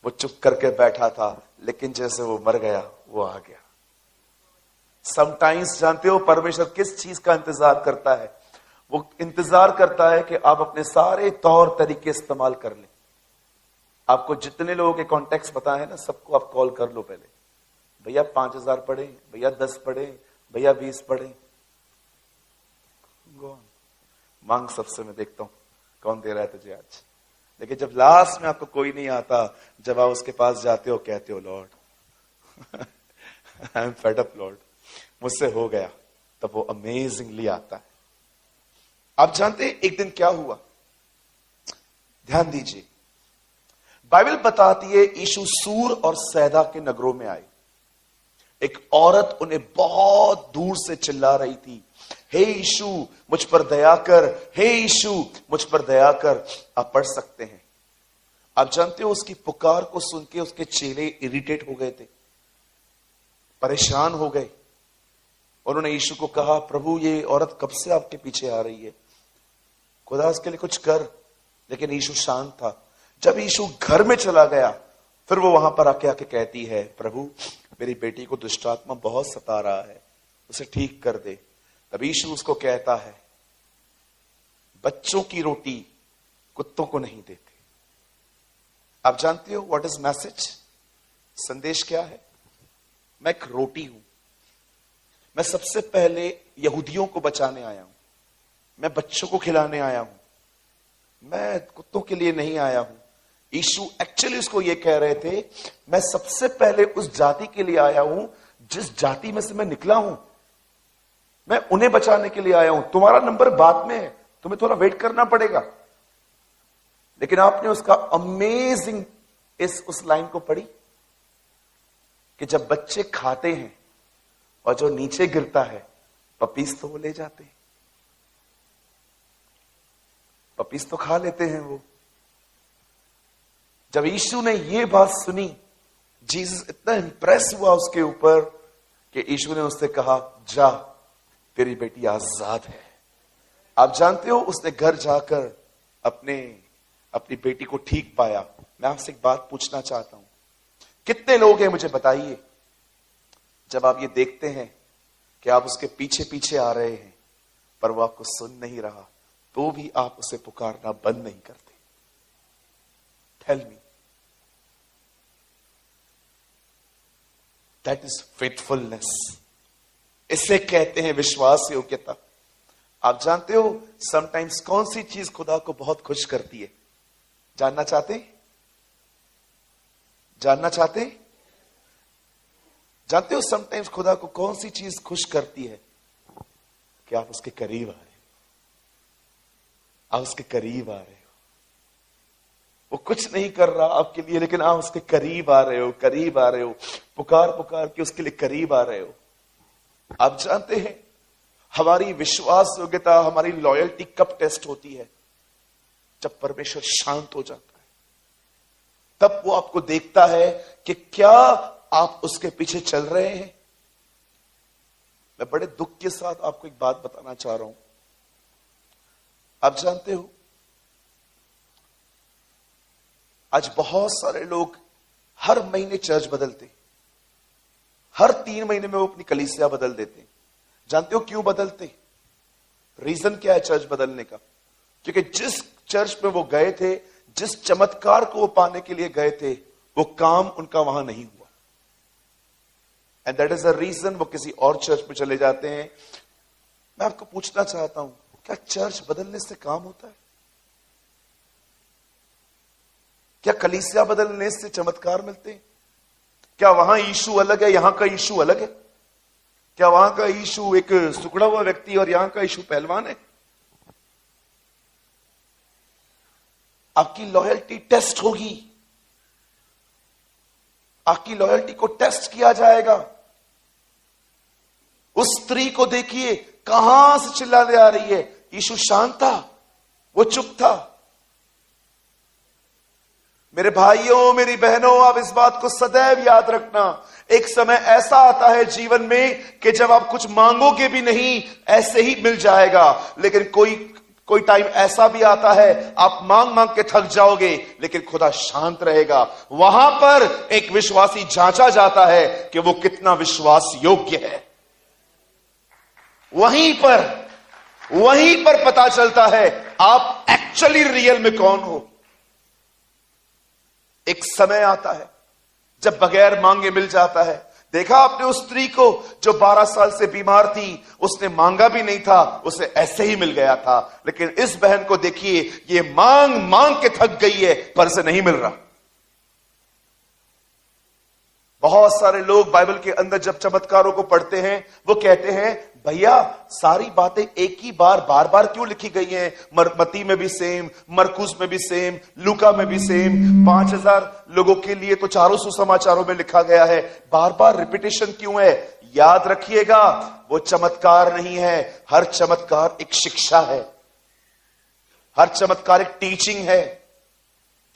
वो चुप करके बैठा था, लेकिन जैसे वो मर गया वो आ गया। समटाइम्स जानते हो परमेश्वर किस चीज का इंतजार करता है? वो इंतजार करता है कि आप अपने सारे तौर तरीके इस्तेमाल कर लें। आपको जितने लोगों के कॉन्टेक्ट पता है ना, सबको आप कॉल कर लो पहले। भैया 5000 पढ़े, भैया 10 पढ़े, भैया 20 पढ़े, मांग सबसे, मैं देखता हूं कौन दे रहा है तुझे आज। लेकिन जब लास्ट में आपको कोई नहीं आता, जब आप उसके पास जाते हो, कहते हो Lord I am fed up Lord, मुझसे हो गया, तब वो अमेजिंगली आता है। आप जानते हैं एक दिन क्या हुआ? ध्यान दीजिए, बाइबल बताती है यीशु सूर और सैदा के नगरों में आए। एक औरत उन्हें बहुत दूर से चिल्ला रही थी, हे यीशु मुझ पर दया कर, हे यीशु मुझ पर दया कर। आप पढ़ सकते हैं। आप जानते हो उसकी पुकार को सुन के उसके चेले इरिटेट हो गए थे, परेशान हो गए। उन्होंने यीशु को कहा, प्रभु ये औरत कब से आपके पीछे आ रही है, खुदा इसके लिए कुछ कर। लेकिन यीशु शांत था। जब यीशु घर में चला गया, फिर वो वहां पर आके कहती है, प्रभु मेरी बेटी को दुष्टात्मा बहुत सता रहा है, उसे ठीक कर दे। तब यीशु उसको कहता है, बच्चों की रोटी कुत्तों को नहीं देते। आप जानते हो व्हाट इज मैसेज? संदेश क्या है? मैं एक रोटी हूं। मैं सबसे पहले यहूदियों को बचाने आया हूं, मैं बच्चों को खिलाने आया हूं, मैं कुत्तों के लिए नहीं आया हूं। यीशु एक्चुअली उसको यह कह रहे थे, मैं सबसे पहले उस जाति के लिए आया हूं जिस जाति में से मैं निकला हूं, मैं उन्हें बचाने के लिए आया हूं। तुम्हारा नंबर बाद में है, तुम्हें थोड़ा वेट करना पड़ेगा। लेकिन आपने उसका अमेजिंग उस लाइन को पढ़ी कि जब बच्चे खाते हैं और जो नीचे गिरता है, पपीस तो वो ले जाते हैं, पपीस तो खा लेते हैं वो। जब यीशु ने ये बात सुनी, जीसस इतना इंप्रेस हुआ उसके ऊपर कि यीशु ने उससे कहा, जा तेरी बेटी आजाद है। आप जानते हो उसने घर जाकर अपनी बेटी को ठीक पाया। मैं आपसे एक बात पूछना चाहता हूं, कितने लोग हैं मुझे बताइए, जब आप ये देखते हैं कि आप उसके पीछे पीछे आ रहे हैं पर वो आपको सुन नहीं रहा, तो भी आप उसे पुकारना बंद नहीं करते? Tell me, that is faithfulness. इसे कहते हैं विश्वास योग्यता। आप जानते हो समटाइम्स कौन सी चीज खुदा को बहुत खुश करती है? जानना चाहते? जानना चाहते? जानते हो समटाइम्स खुदा को कौन सी चीज खुश करती है? कि आप उसके करीब आ रहे हो, आप उसके करीब आ रहे हो। वो कुछ नहीं कर रहा आपके लिए, लेकिन आप उसके करीब आ रहे हो, करीब आ रहे हो, पुकार पुकार के उसके लिए करीब आ रहे हो। आप जानते हैं हमारी विश्वास योग्यता, हमारी लॉयल्टी कब टेस्ट होती है? जब परमेश्वर शांत हो जाता है, तब वो आपको देखता है कि क्या आप उसके पीछे चल रहे हैं। मैं बड़े दुख के साथ आपको एक बात बताना चाह रहा हूं। आप जानते हो आज बहुत सारे लोग हर महीने चर्च बदलते, हर 3 महीने में वो अपनी कलीसिया बदल देते। जानते हो क्यों बदलते? रीजन क्या है चर्च बदलने का? क्योंकि जिस चर्च में वो गए थे, जिस चमत्कार को वो पाने के लिए गए थे, वो काम उनका वहां नहीं हुआ, and that is the reason वो किसी और चर्च में चले जाते हैं। मैं आपको पूछना चाहता हूं, क्या चर्च बदलने से काम होता है? क्या कलीसिया बदलने से चमत्कार मिलते हैं? क्या वहां यीशु अलग है, यहां का यीशु अलग है? क्या वहां का यीशु एक सुकड़ा हुआ व्यक्ति और यहां का यीशु पहलवान है? आपकी लॉयल्टी टेस्ट होगी, आपकी लॉयल्टी को टेस्ट किया जाएगा। उस स्त्री को देखिए, कहां से चिल्लाने आ रही है। यीशु शांत था, वो चुप था। मेरे भाइयों, मेरी बहनों, आप इस बात को सदैव याद रखना, एक समय ऐसा आता है जीवन में कि जब आप कुछ मांगोगे भी नहीं, ऐसे ही मिल जाएगा। लेकिन कोई टाइम ऐसा भी आता है आप मांग मांग के थक जाओगे, लेकिन खुदा शांत रहेगा। वहां पर एक विश्वासी जांचा जाता है कि वो कितना विश्वास योग्य है। वहीं पर पता चलता है आप एक्चुअली रियल में कौन हो। एक समय आता है जब बगैर मांगे मिल जाता है। देखा आपने उस स्त्री को जो 12 साल से बीमार थी, उसने मांगा भी नहीं था, उसे ऐसे ही मिल गया था। लेकिन इस बहन को देखिए, ये मांग मांग के थक गई है पर से नहीं मिल रहा। बहुत सारे लोग बाइबल के अंदर जब चमत्कारों को पढ़ते हैं वो कहते हैं भैया सारी बातें एक ही बार बार क्यों लिखी गई हैं? मत्ती में भी सेम, मरकुस में भी सेम, लूका में भी सेम। 5000 लोगों के लिए तो चारों सुसमाचारों में लिखा गया है, बार बार रिपीटेशन क्यों है? याद रखिएगा, वो चमत्कार नहीं है, हर चमत्कार एक शिक्षा है, हर चमत्कार एक टीचिंग है।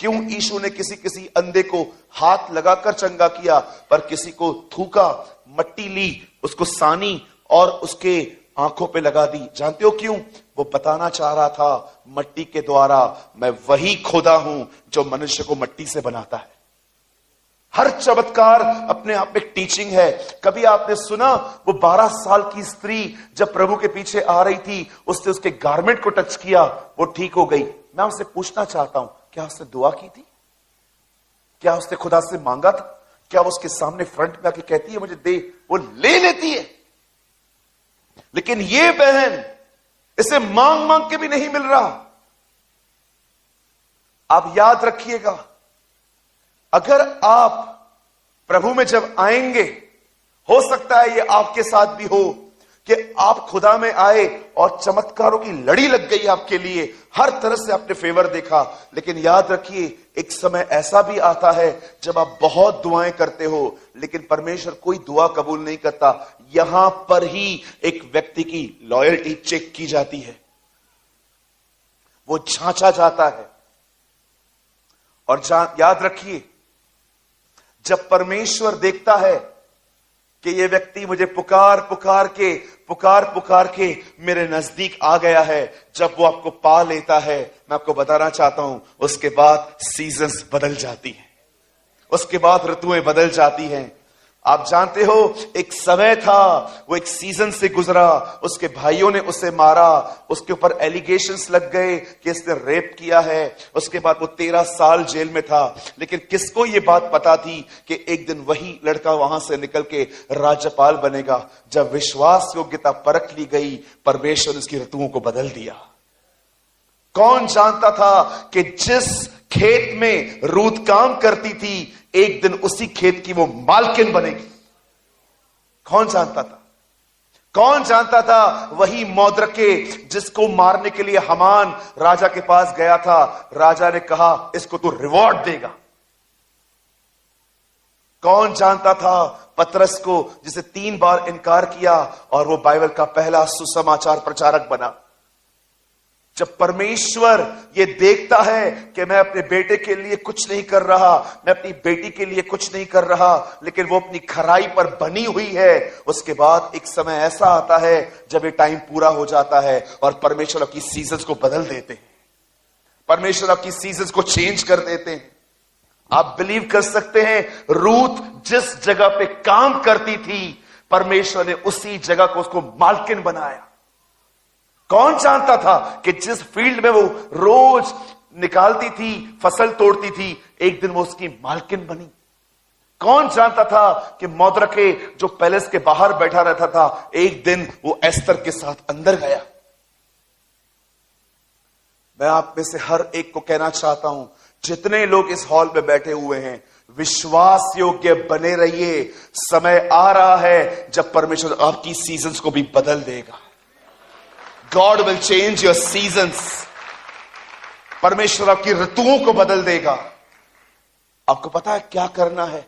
क्यों यीशु ने किसी अंधे को हाथ लगाकर चंगा किया, पर किसी को थूका, मट्टी ली, उसको सानी और उसके आंखों पे लगा दी? जानते हो क्यों? वो बताना चाह रहा था मट्टी के द्वारा मैं वही खुदा हूं जो मनुष्य को मट्टी से बनाता है। हर चमत्कार अपने आप में टीचिंग है। कभी आपने सुना वो 12 साल की स्त्री जब प्रभु के पीछे आ रही थी, उसने उसके गारमेंट को टच किया, वो ठीक हो गई। मैं उससे पूछना चाहता हूं, क्या उसने दुआ की थी? क्या उसने खुदा से मांगा था? क्या वो उसके सामने फ्रंट में आके कहती है मुझे दे? वो ले लेती है। लेकिन ये बहन, इसे मांग मांग के भी नहीं मिल रहा। आप याद रखिएगा, अगर आप प्रभु में जब आएंगे, हो सकता है ये आपके साथ भी हो कि आप खुदा में आए और चमत्कारों की लड़ी लग गई आपके लिए, हर तरह से आपने फेवर देखा। लेकिन याद रखिए, एक समय ऐसा भी आता है जब आप बहुत दुआएं करते हो लेकिन परमेश्वर कोई दुआ कबूल नहीं करता। यहां पर ही एक व्यक्ति की लॉयल्टी चेक की जाती है, वो जांचा जाता है। और याद रखिए, जब परमेश्वर देखता है कि ये व्यक्ति मुझे पुकार पुकार के मेरे नजदीक आ गया है, जब वो आपको पा लेता है, मैं आपको बताना चाहता हूं, उसके बाद सीजन्स बदल जाती हैं, उसके बाद ऋतुएं बदल जाती हैं। आप जानते हो, एक समय था, वो एक सीजन से गुजरा, उसके भाइयों ने उसे मारा, उसके ऊपर एलिगेशंस लग गए कि इसने रेप किया है। उसके बाद वो 13 साल जेल में था। लेकिन किसको ये बात पता थी कि एक दिन वही लड़का वहां से निकल के राज्यपाल बनेगा? जब विश्वास योग्यता परख ली गई, परमेश्वर ने उसकी ऋतुओं को बदल दिया। कौन जानता था कि जिस खेत में रूत काम करती थी, एक दिन उसी खेत की वो मालकिन बनेगी? कौन जानता था? कौन जानता था वही मौद्रके जिसको मारने के लिए हमान राजा के पास गया था, राजा ने कहा इसको तू रिवॉर्ड देगा? कौन जानता था पतरस को, जिसे 3 बार इनकार किया और वो बाइबल का पहला सुसमाचार प्रचारक बना? जब परमेश्वर ये देखता है कि मैं अपने बेटे के लिए कुछ नहीं कर रहा, मैं अपनी बेटी के लिए कुछ नहीं कर रहा, लेकिन वो अपनी खराई पर बनी हुई है, उसके बाद एक समय ऐसा आता है जब ये टाइम पूरा हो जाता है और परमेश्वर आपकी सीजन्स को बदल देते हैं, परमेश्वर आपकी सीजन्स को चेंज कर देते हैं। आप बिलीव कर सकते हैं, रूथ जिस जगह पे काम करती थी, परमेश्वर ने उसी जगह को उसको मालकिन बनाया। कौन जानता था कि जिस फील्ड में वो रोज निकालती थी, फसल तोड़ती थी, एक दिन वो उसकी मालकिन बनी? कौन जानता था कि मौद्रके जो पैलेस के बाहर बैठा रहता था, एक दिन वो एस्तर के साथ अंदर गया? मैं आप में से हर एक को कहना चाहता हूं, जितने लोग इस हॉल में बैठे हुए हैं, विश्वास योग्य बने रहिए। समय आ रहा है जब परमेश्वर आपकी सीजन्स को भी बदल देगा। God will change your seasons. परमेश्वर आपकी ऋतुओं को बदल देगा। आपको पता है क्या करना है?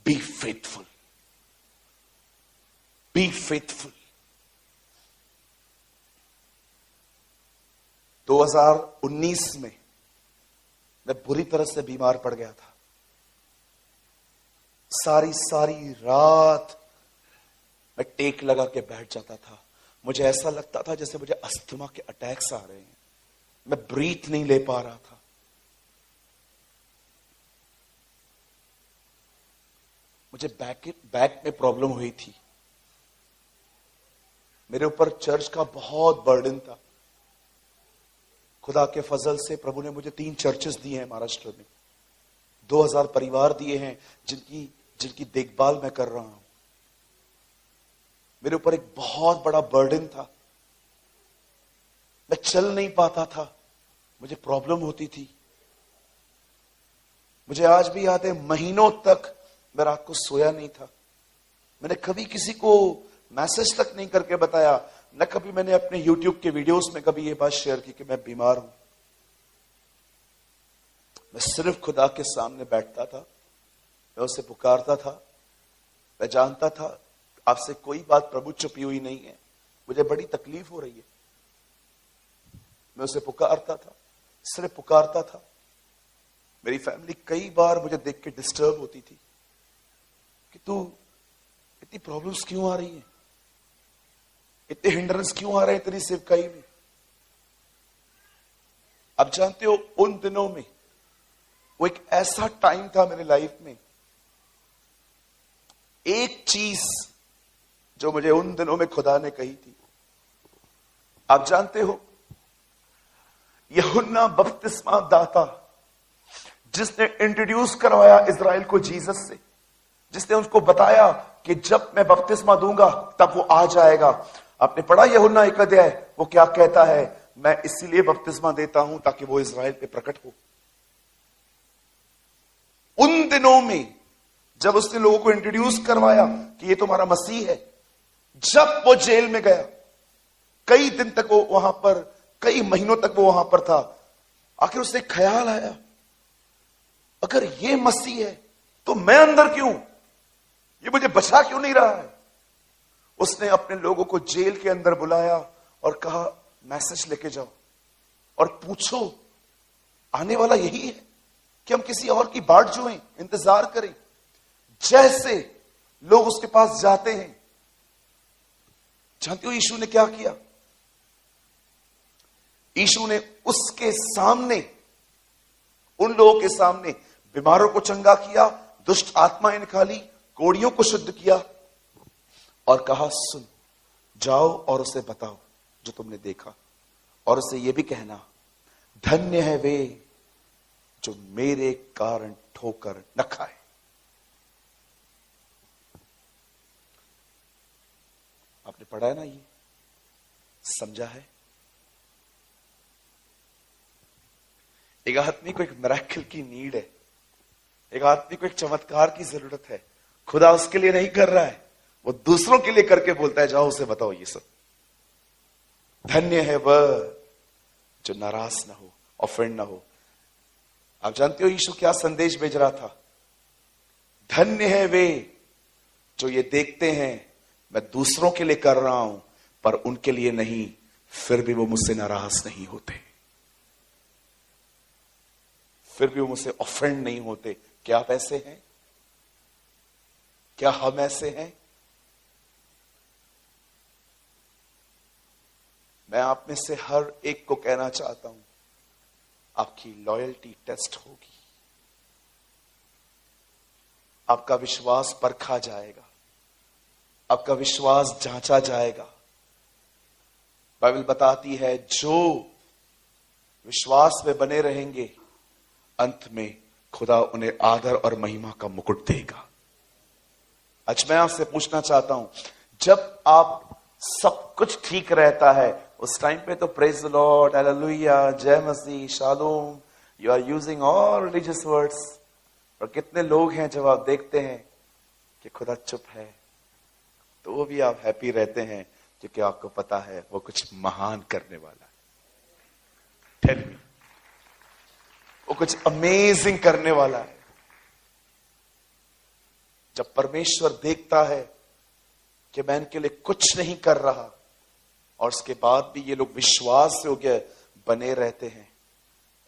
Be faithful. Be faithful. 2019 में मैं बुरी तरह से बीमार पड़ गया था। सारी रात मैं टेक लगा के बैठ जाता था। मुझे ऐसा लगता था जैसे मुझे अस्थमा के अटैक्स आ रहे हैं, मैं ब्रीथ नहीं ले पा रहा था। मुझे बैक में प्रॉब्लम हुई थी। मेरे ऊपर चर्च का बहुत बर्डन था। खुदा के फजल से प्रभु ने मुझे 3 चर्चेस दिए हैं महाराष्ट्र में, 2000 परिवार दिए हैं जिनकी देखभाल मैं कर रहा हूं। मेरे ऊपर एक बहुत बड़ा बर्डन था, मैं चल नहीं पाता था, मुझे प्रॉब्लम होती थी। मुझे आज भी याद है, महीनों तक मैं रात को सोया नहीं था। मैंने कभी किसी को मैसेज तक नहीं करके बताया, न कभी मैंने अपने YouTube के वीडियोस में कभी ये बात शेयर की कि मैं बीमार हूं। मैं सिर्फ खुदा के सामने बैठता था, मैं उसे पुकारता था। मैं जानता था आपसे कोई बात प्रभु छुपी हुई नहीं है, मुझे बड़ी तकलीफ हो रही है। मैं उसे पुकारता था, सिर्फ पुकारता था। मेरी फैमिली कई बार मुझे देख के डिस्टर्ब होती थी कि तू इतनी प्रॉब्लम्स क्यों आ रही है, इतने हिंड्रेंस क्यों आ रहे हैं तेरी सेवकाई में। आप जानते हो, उन दिनों में वो एक ऐसा टाइम था मेरे लाइफ में, एक चीज जो मुझे उन दिनों में खुदा ने कही थी। आप जानते हो, यूहन्ना बपतिस्मा दाता जिसने इंट्रोड्यूस करवाया इजराइल को जीसस से, जिसने उनको बताया कि जब मैं बपतिस्मा दूंगा तब वो आ जाएगा। आपने पढ़ा यूहन्ना 1 अध्याय, वो क्या कहता है, मैं इसीलिए बपतिस्मा देता हूं ताकि वो इजराइल पे प्रकट हो। उन दिनों में जब उसने लोगों को इंट्रोड्यूस करवाया कि ये तुम्हारा मसीह है, जब वो जेल में गया, कई दिन तक वो वहां पर, कई महीनों तक वो वहां पर था, आखिर उसे ख्याल आया, अगर ये मसीह है तो मैं अंदर क्यों, ये मुझे बचा क्यों नहीं रहा है। उसने अपने लोगों को जेल के अंदर बुलाया और कहा, मैसेज लेके जाओ और पूछो, आने वाला यही है कि हम किसी और की बाट जोएं, इंतजार करें। जैसे लोग उसके पास जाते हैं, जानते हो यीशु ने क्या किया? यीशु ने उसके सामने, उन लोगों के सामने बीमारों को चंगा किया, दुष्ट आत्माएं निकाली, कोड़ियों को शुद्ध किया और कहा, सुन, जाओ और उसे बताओ जो तुमने देखा, और उसे यह भी कहना, धन्य है वे जो मेरे कारण ठोकर न खाए। आपने पढ़ा है ना, ये समझा है? एक आदमी को एक मिरेकल की नीड है, एक आदमी को एक चमत्कार की जरूरत है। खुदा उसके लिए नहीं कर रहा है, वो दूसरों के लिए करके बोलता है, जाओ उसे बताओ ये सब। धन्य है वह जो नाराज ना हो, ऑफेंड ना हो। आप जानते हो यीशु क्या संदेश भेज रहा था? धन्य है वे जो ये देखते हैं मैं दूसरों के लिए कर रहा हूं पर उनके लिए नहीं, फिर भी वो मुझसे नाराज नहीं होते, फिर भी वो मुझसे ऑफेंड नहीं होते। क्या आप ऐसे हैं? क्या हम ऐसे हैं? मैं आप में से हर एक को कहना चाहता हूं, आपकी लॉयल्टी टेस्ट होगी, आपका विश्वास परखा जाएगा, आपका विश्वास जांचा जाएगा। बाइबल बताती है, जो विश्वास में बने रहेंगे अंत में खुदा उन्हें आदर और महिमा का मुकुट देगा। आज मैं आपसे पूछना चाहता हूं, जब आप सब कुछ ठीक रहता है उस टाइम पे तो प्रेज द लॉर्ड, हालेलुया, जय मसीह, shalom, you are using all religious words. और कितने लोग हैं जब आप देखते हैं कि खुदा चुप है तो वो भी आप हैप्पी रहते हैं, क्योंकि आपको पता है वो कुछ महान करने वाला है। टेल मी, वो कुछ अमेजिंग करने वाला है। जब परमेश्वर देखता है कि मैं इनके लिए कुछ नहीं कर रहा और उसके बाद भी ये लोग विश्वास से हो गया बने रहते हैं,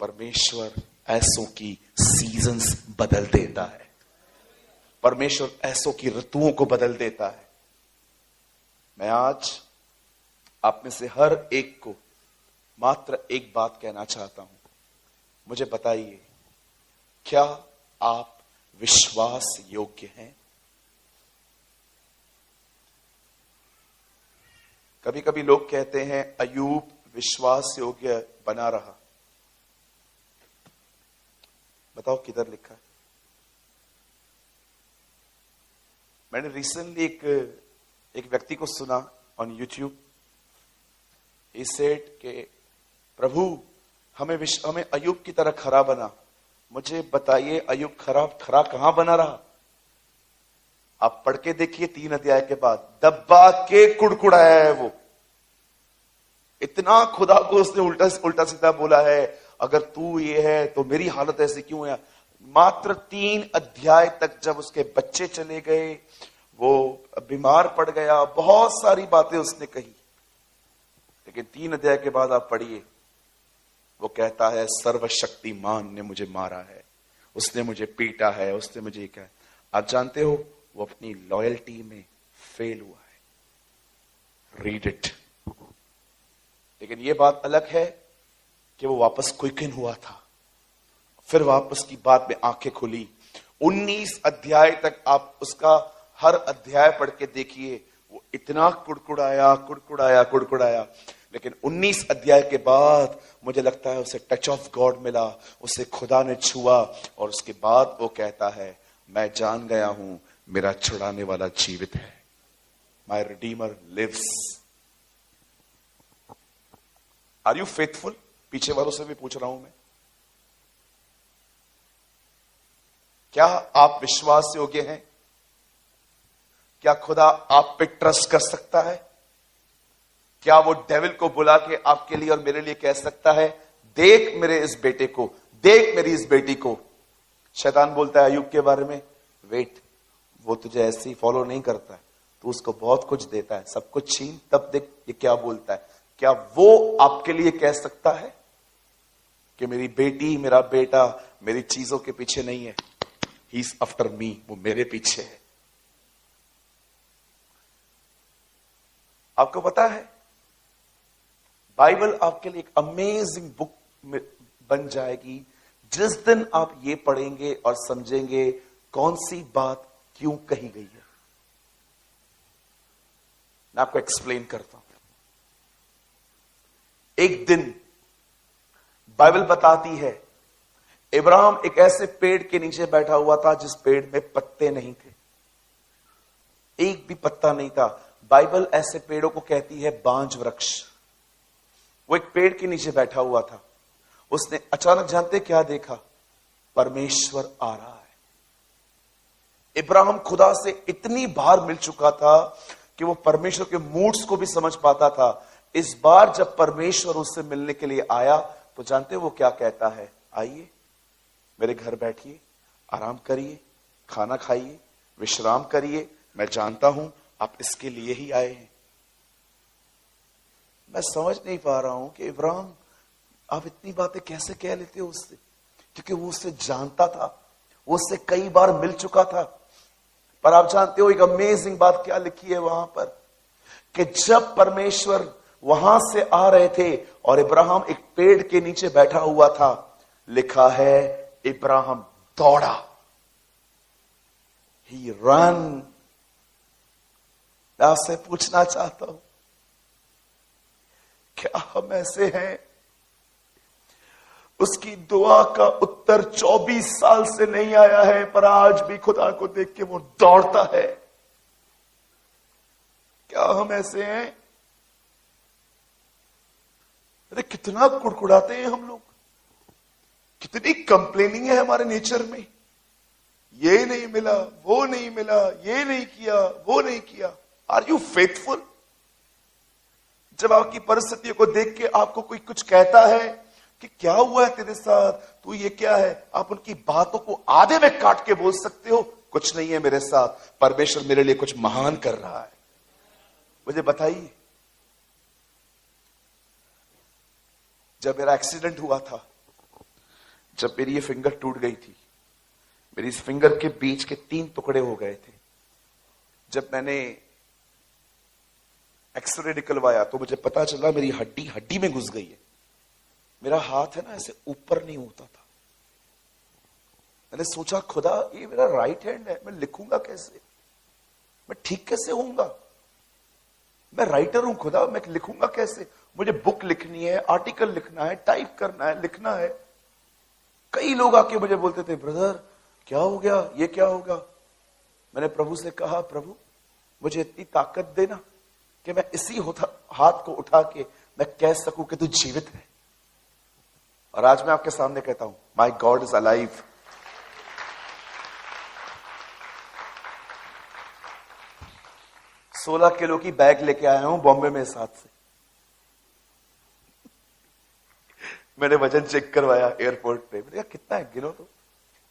परमेश्वर ऐसों की सीजन्स बदल देता है, परमेश्वर ऐसों की ऋतुओं को बदल देता है। मैं आज आप में से हर एक को मात्र एक बात कहना चाहता हूं। मुझे बताइए, क्या आप विश्वास योग्य हैं? कभी कभी लोग कहते हैं अय्यूब विश्वास योग्य बना रहा। बताओ किधर लिखा है? मैंने रिसेंटली एक व्यक्ति को सुना ऑन यूट्यूब। ही सेड के प्रभु हमें अय्यूब की तरह खरा बना। मुझे बताइए अय्यूब खरा कहां बना रहा? आप पढ़ के देखिए 3 अध्याय के बाद, दबा के कुड़कुड़ाया है वो। इतना खुदा को उसने उल्टा सीधा बोला है, अगर तू ये है तो मेरी हालत ऐसी क्यों है। मात्र 3 अध्याय तक जब उसके बच्चे चले गए, वो बीमार पड़ गया, बहुत सारी बातें उसने कही, लेकिन 3 अध्याय के बाद आप पढ़िए, वो कहता है सर्वशक्तिमान ने मुझे मारा है, उसने मुझे पीटा है, उसने मुझे क्या है। आप जानते हो वो अपनी लॉयल्टी में फेल हुआ है। Read it. लेकिन ये बात अलग है कि वो वापस क्विकन हुआ था, फिर वापस की बात में आंखें खुली। 19 अध्याय तक आप उसका हर अध्याय पढ़ के देखिए, वो इतना कुड़कुड़ाया, लेकिन 19 अध्याय के बाद मुझे लगता है उसे टच ऑफ गॉड मिला, उसे खुदा ने छुआ, और उसके बाद वो कहता है मैं जान गया हूं मेरा छुड़ाने वाला जीवित है। My redeemer lives. Are you faithful? पीछे वालों से भी पूछ रहा हूं मैं, क्या आप विश्वास योग्य हैं? क्या खुदा आप पे ट्रस्ट कर सकता है? क्या वो डेविल को बुला के आपके लिए और मेरे लिए कह सकता है देख मेरे इस बेटे को, देख मेरी इस बेटी को? शैतान बोलता है अय्यूब के बारे में, वेट, वो तुझे ऐसे ही फॉलो नहीं करता है, तू उसको बहुत कुछ देता है, सब कुछ छीन, तब देख ये क्या बोलता है। क्या वो आपके लिए कह सकता है कि मेरी बेटी, मेरा बेटा मेरी चीजों के पीछे नहीं है, ही इज आफ्टर मी, वो मेरे पीछे है? आपको पता है बाइबल आपके लिए एक अमेजिंग बुक बन जाएगी जिस दिन आप ये पढ़ेंगे और समझेंगे कौन सी बात क्यों कही गई है। मैं आपको एक्सप्लेन करता हूं। एक दिन बाइबल बताती है इब्राहिम एक ऐसे पेड़ के नीचे बैठा हुआ था जिस पेड़ में पत्ते नहीं थे, एक भी पत्ता नहीं था। बाइबल ऐसे पेड़ों को कहती है बांज वृक्ष। वो एक पेड़ के नीचे बैठा हुआ था। उसने अचानक जानते क्या देखा? परमेश्वर आ रहा है। इब्राहिम खुदा से इतनी बार मिल चुका था कि वो परमेश्वर के मूड्स को भी समझ पाता था। इस बार जब परमेश्वर उससे मिलने के लिए आया तो जानते वो क्या कहता है? आइए मेरे घर बैठिए, आराम करिए, खाना खाइए, विश्राम करिए, मैं जानता हूं आप इसके लिए ही आए हैं। मैं समझ नहीं पा रहा हूं कि इब्राहिम आप इतनी बातें कैसे कह लेते हो उससे, क्योंकि वो उससे जानता था, वो उससे कई बार मिल चुका था। पर आप जानते हो एक अमेजिंग बात क्या लिखी है वहां पर, कि जब परमेश्वर वहां से आ रहे थे और इब्राहिम एक पेड़ के नीचे बैठा हुआ था, लिखा है इब्राहिम दौड़ा, ही रन। मैं आपसे पूछना चाहता हूं, क्या हम ऐसे हैं? उसकी दुआ का उत्तर 24 साल से नहीं आया है, पर आज भी खुदा को देख के वो दौड़ता है। क्या हम ऐसे हैं? अरे कितना कुड़कुड़ाते हैं हम लोग, कितनी कंप्लेनिंग है हमारे नेचर में। ये नहीं मिला, वो नहीं मिला, ये नहीं किया, वो नहीं किया। Are you faithful? जब आपकी परिस्थितियों को देख के आपको कोई कुछ कहता है कि क्या हुआ है तेरे साथ, तू ये क्या है, आप उनकी बातों को आधे में काट के बोल सकते हो कुछ नहीं है मेरे साथ, परमेश्वर मेरे लिए कुछ महान कर रहा है। मुझे बताइए, जब मेरा एक्सीडेंट हुआ था, जब मेरी ये फिंगर टूट गई थी, मेरी इस फिंगर के बीच के 3 टुकड़े हो गए थे। जब मैंने एक्सरे निकलवाया तो मुझे पता चला मेरी हड्डी हड्डी में घुस गई है। मेरा हाथ है ना ऐसे ऊपर नहीं होता था। मैंने सोचा खुदा ये मेरा राइट हैंड है, मैं लिखूंगा कैसे, मैं ठीक कैसे होऊंगा, मैं राइटर हूं खुदा, मैं लिखूंगा कैसे, मुझे बुक लिखनी है, आर्टिकल लिखना है, टाइप करना है, लिखना है। कई लोग आके मुझे बोलते थे ब्रदर क्या हो गया, ये क्या होगा। मैंने प्रभु से कहा प्रभु मुझे इतनी ताकत देना कि मैं इसी हाथ को उठा के मैं कह सकूं कि तू जीवित है। और आज मैं आपके सामने कहता हूं माय गॉड इज अलाइव। सोलह किलो की बैग लेके आया हूं बॉम्बे में इस हाथ से। मैंने वजन चेक करवाया एयरपोर्ट पे, मैंने कहा कितना है गिनो तो।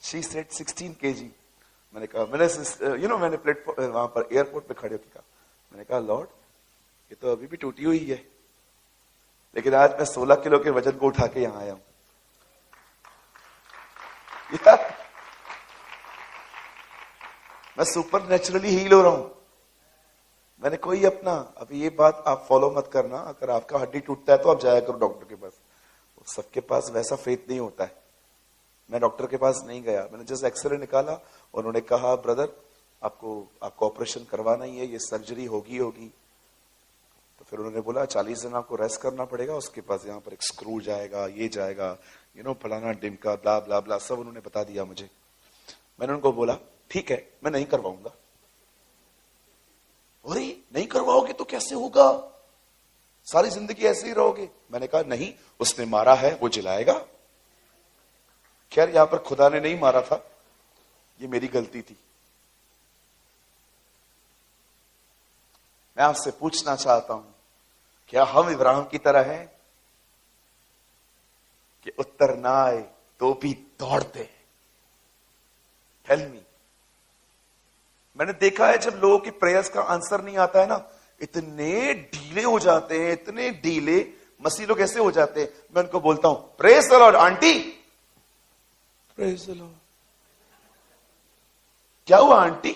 She said 16 kg। मैंने कहा मैंने प्लेटफॉर्म वहां पर एयरपोर्ट पे खड़े होकर कहा, मैंने कहा लॉर्ड ये तो अभी भी टूटी हुई है, लेकिन आज मैं 16 किलो के वजन को उठा के यहां आया हूं। मैं सुपर नेचुरली हील हो रहा हूं। मैंने कोई अपना, अभी ये बात आप फॉलो मत करना, अगर आपका हड्डी टूटता है तो आप जाया करो डॉक्टर के पास। सबके पास वैसा फेथ नहीं होता है। मैं डॉक्टर के पास नहीं गया, मैंने जस्ट एक्सरे निकाला, उन्होंने कहा ब्रदर आपको ऑपरेशन करवाना ही है, ये सर्जरी होगी। तो फिर उन्होंने बोला 40 दिन आपको रेस्ट करना पड़ेगा, उसके पास यहाँ पर एक स्क्रू जाएगा, ये जाएगा, फलाना डिमका ब्ला ब्ला ब्ला सब उन्होंने बता दिया मुझे। मैंने उनको बोला ठीक है मैं नहीं करवाऊंगा। अरे नहीं करवाओगे तो कैसे होगा, सारी जिंदगी ऐसे ही रहोगे। मैंने कहा नहीं, उसने मारा है वो जिलाएगा। खैर यहां पर खुदा ने नहीं मारा था, ये मेरी गलती थी। मैं आपसे पूछना चाहता हूं क्या हम इब्राहिम की तरह हैं कि उत्तर ना आए तो भी दौड़ते हैं? Tell me. मैंने देखा है जब लोगों की प्रेयर्स का आंसर नहीं आता है ना, इतने ढीले हो जाते हैं, इतने ढीले मसीह लोग ऐसे हो जाते हैं। मैं उनको बोलता हूं praise the Lord aunty, praise the Lord. क्या हुआ आंटी?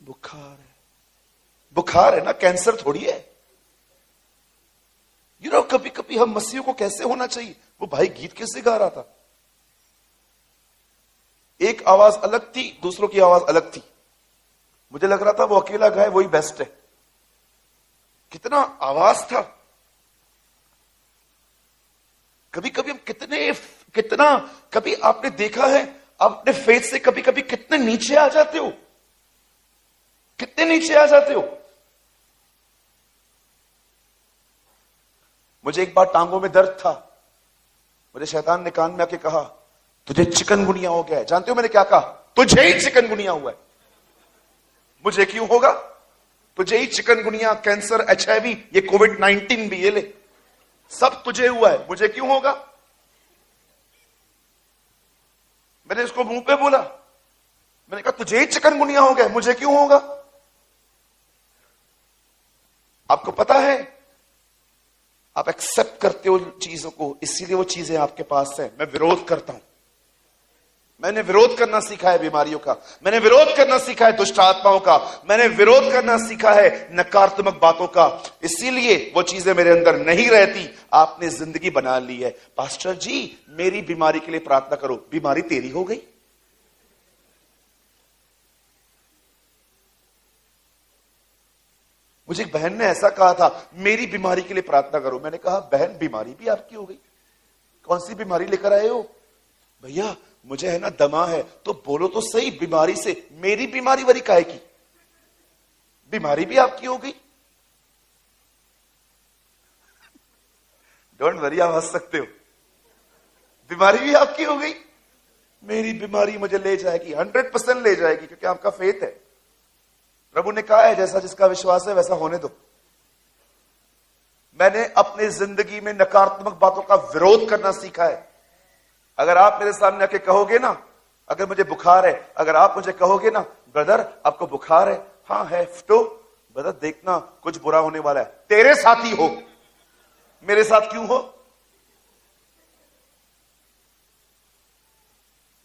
बुखार है। बुखार है ना, कैंसर थोड़ी है। कभी कभी हम मसीहों को कैसे होना चाहिए। वो भाई गीत कैसे गा रहा था, एक आवाज अलग थी, दूसरों की आवाज अलग थी। मुझे लग रहा था वो अकेला गाए वही बेस्ट है। कितना आवाज था। कभी कभी हम कितना कभी आपने देखा है अपने फेथ से कभी कभी कितने नीचे आ जाते हो, कितने नीचे आ जाते हो। मुझे एक बार टांगों में दर्द था, मुझे शैतान ने कान में आके कहा तुझे चिकनगुनिया हो गया है। जानते हो मैंने क्या कहा? तुझे ही चिकनगुनिया हुआ है। मुझे क्यों होगा? तुझे ही चिकनगुनिया, कैंसर, HIV, ये कोविड-19 भी, ये ले सब तुझे हुआ है, मुझे क्यों होगा? मैंने इसको मुंह पे बोला, मैंने कहा तुझे ही चिकनगुनिया हो गया, मुझे क्यों होगा? आपको पता है आप एक्सेप्ट करते हो चीजों को, इसीलिए वो चीजें आपके पास है। मैं विरोध करता हूं। मैंने विरोध करना सीखा है बीमारियों का, मैंने विरोध करना सीखा है दुष्ट आत्माओं का, मैंने विरोध करना सीखा है नकारात्मक बातों का। इसीलिए वो चीजें मेरे अंदर नहीं रहती। आपने जिंदगी बना ली है। पास्टर जी मेरी बीमारी के लिए प्रार्थना करो, बीमारी तेरी हो गई। मुझे एक बहन ने ऐसा कहा था मेरी बीमारी के लिए प्रार्थना करो। मैंने कहा बहन बीमारी भी आपकी हो गई, कौन सी बीमारी लेकर आए हो? भैया मुझे है ना दमा है। तो बोलो तो सही बीमारी से, मेरी बीमारी वरी काहे की? बीमारी भी आपकी हो गई। डोंट वरी, आप हंस सकते हो। बीमारी भी आपकी हो गई। मेरी बीमारी मुझे ले जाएगी, 100% ले जाएगी, क्योंकि आपका फेथ है। प्रभु ने कहा है जैसा जिसका विश्वास है वैसा होने दो। मैंने अपनी जिंदगी में नकारात्मक बातों का विरोध करना सीखा है। अगर आप मेरे सामने आके कहोगे ना, अगर मुझे बुखार है, अगर आप मुझे कहोगे ना ब्रदर आपको बुखार है, हाँ है, तो ब्रदर देखना कुछ बुरा होने वाला है। तेरे साथ ही हो, मेरे साथ क्यों हो?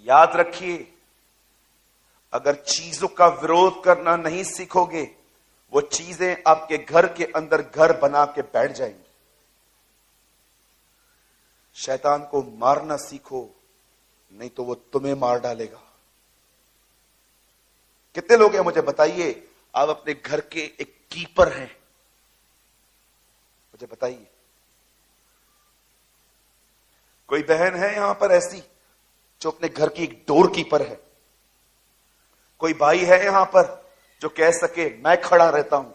याद रखिए अगर चीजों का विरोध करना नहीं सीखोगे वो चीजें आपके घर के अंदर घर बना के बैठ जाएंगी। शैतान को मारना सीखो, नहीं तो वो तुम्हें मार डालेगा। कितने लोग हैं मुझे बताइए, आप अपने घर के एक कीपर हैं? मुझे बताइए, कोई बहन है यहां पर ऐसी जो अपने घर की एक डोर कीपर है? कोई भाई है यहां पर जो कह सके मैं खड़ा रहता हूं?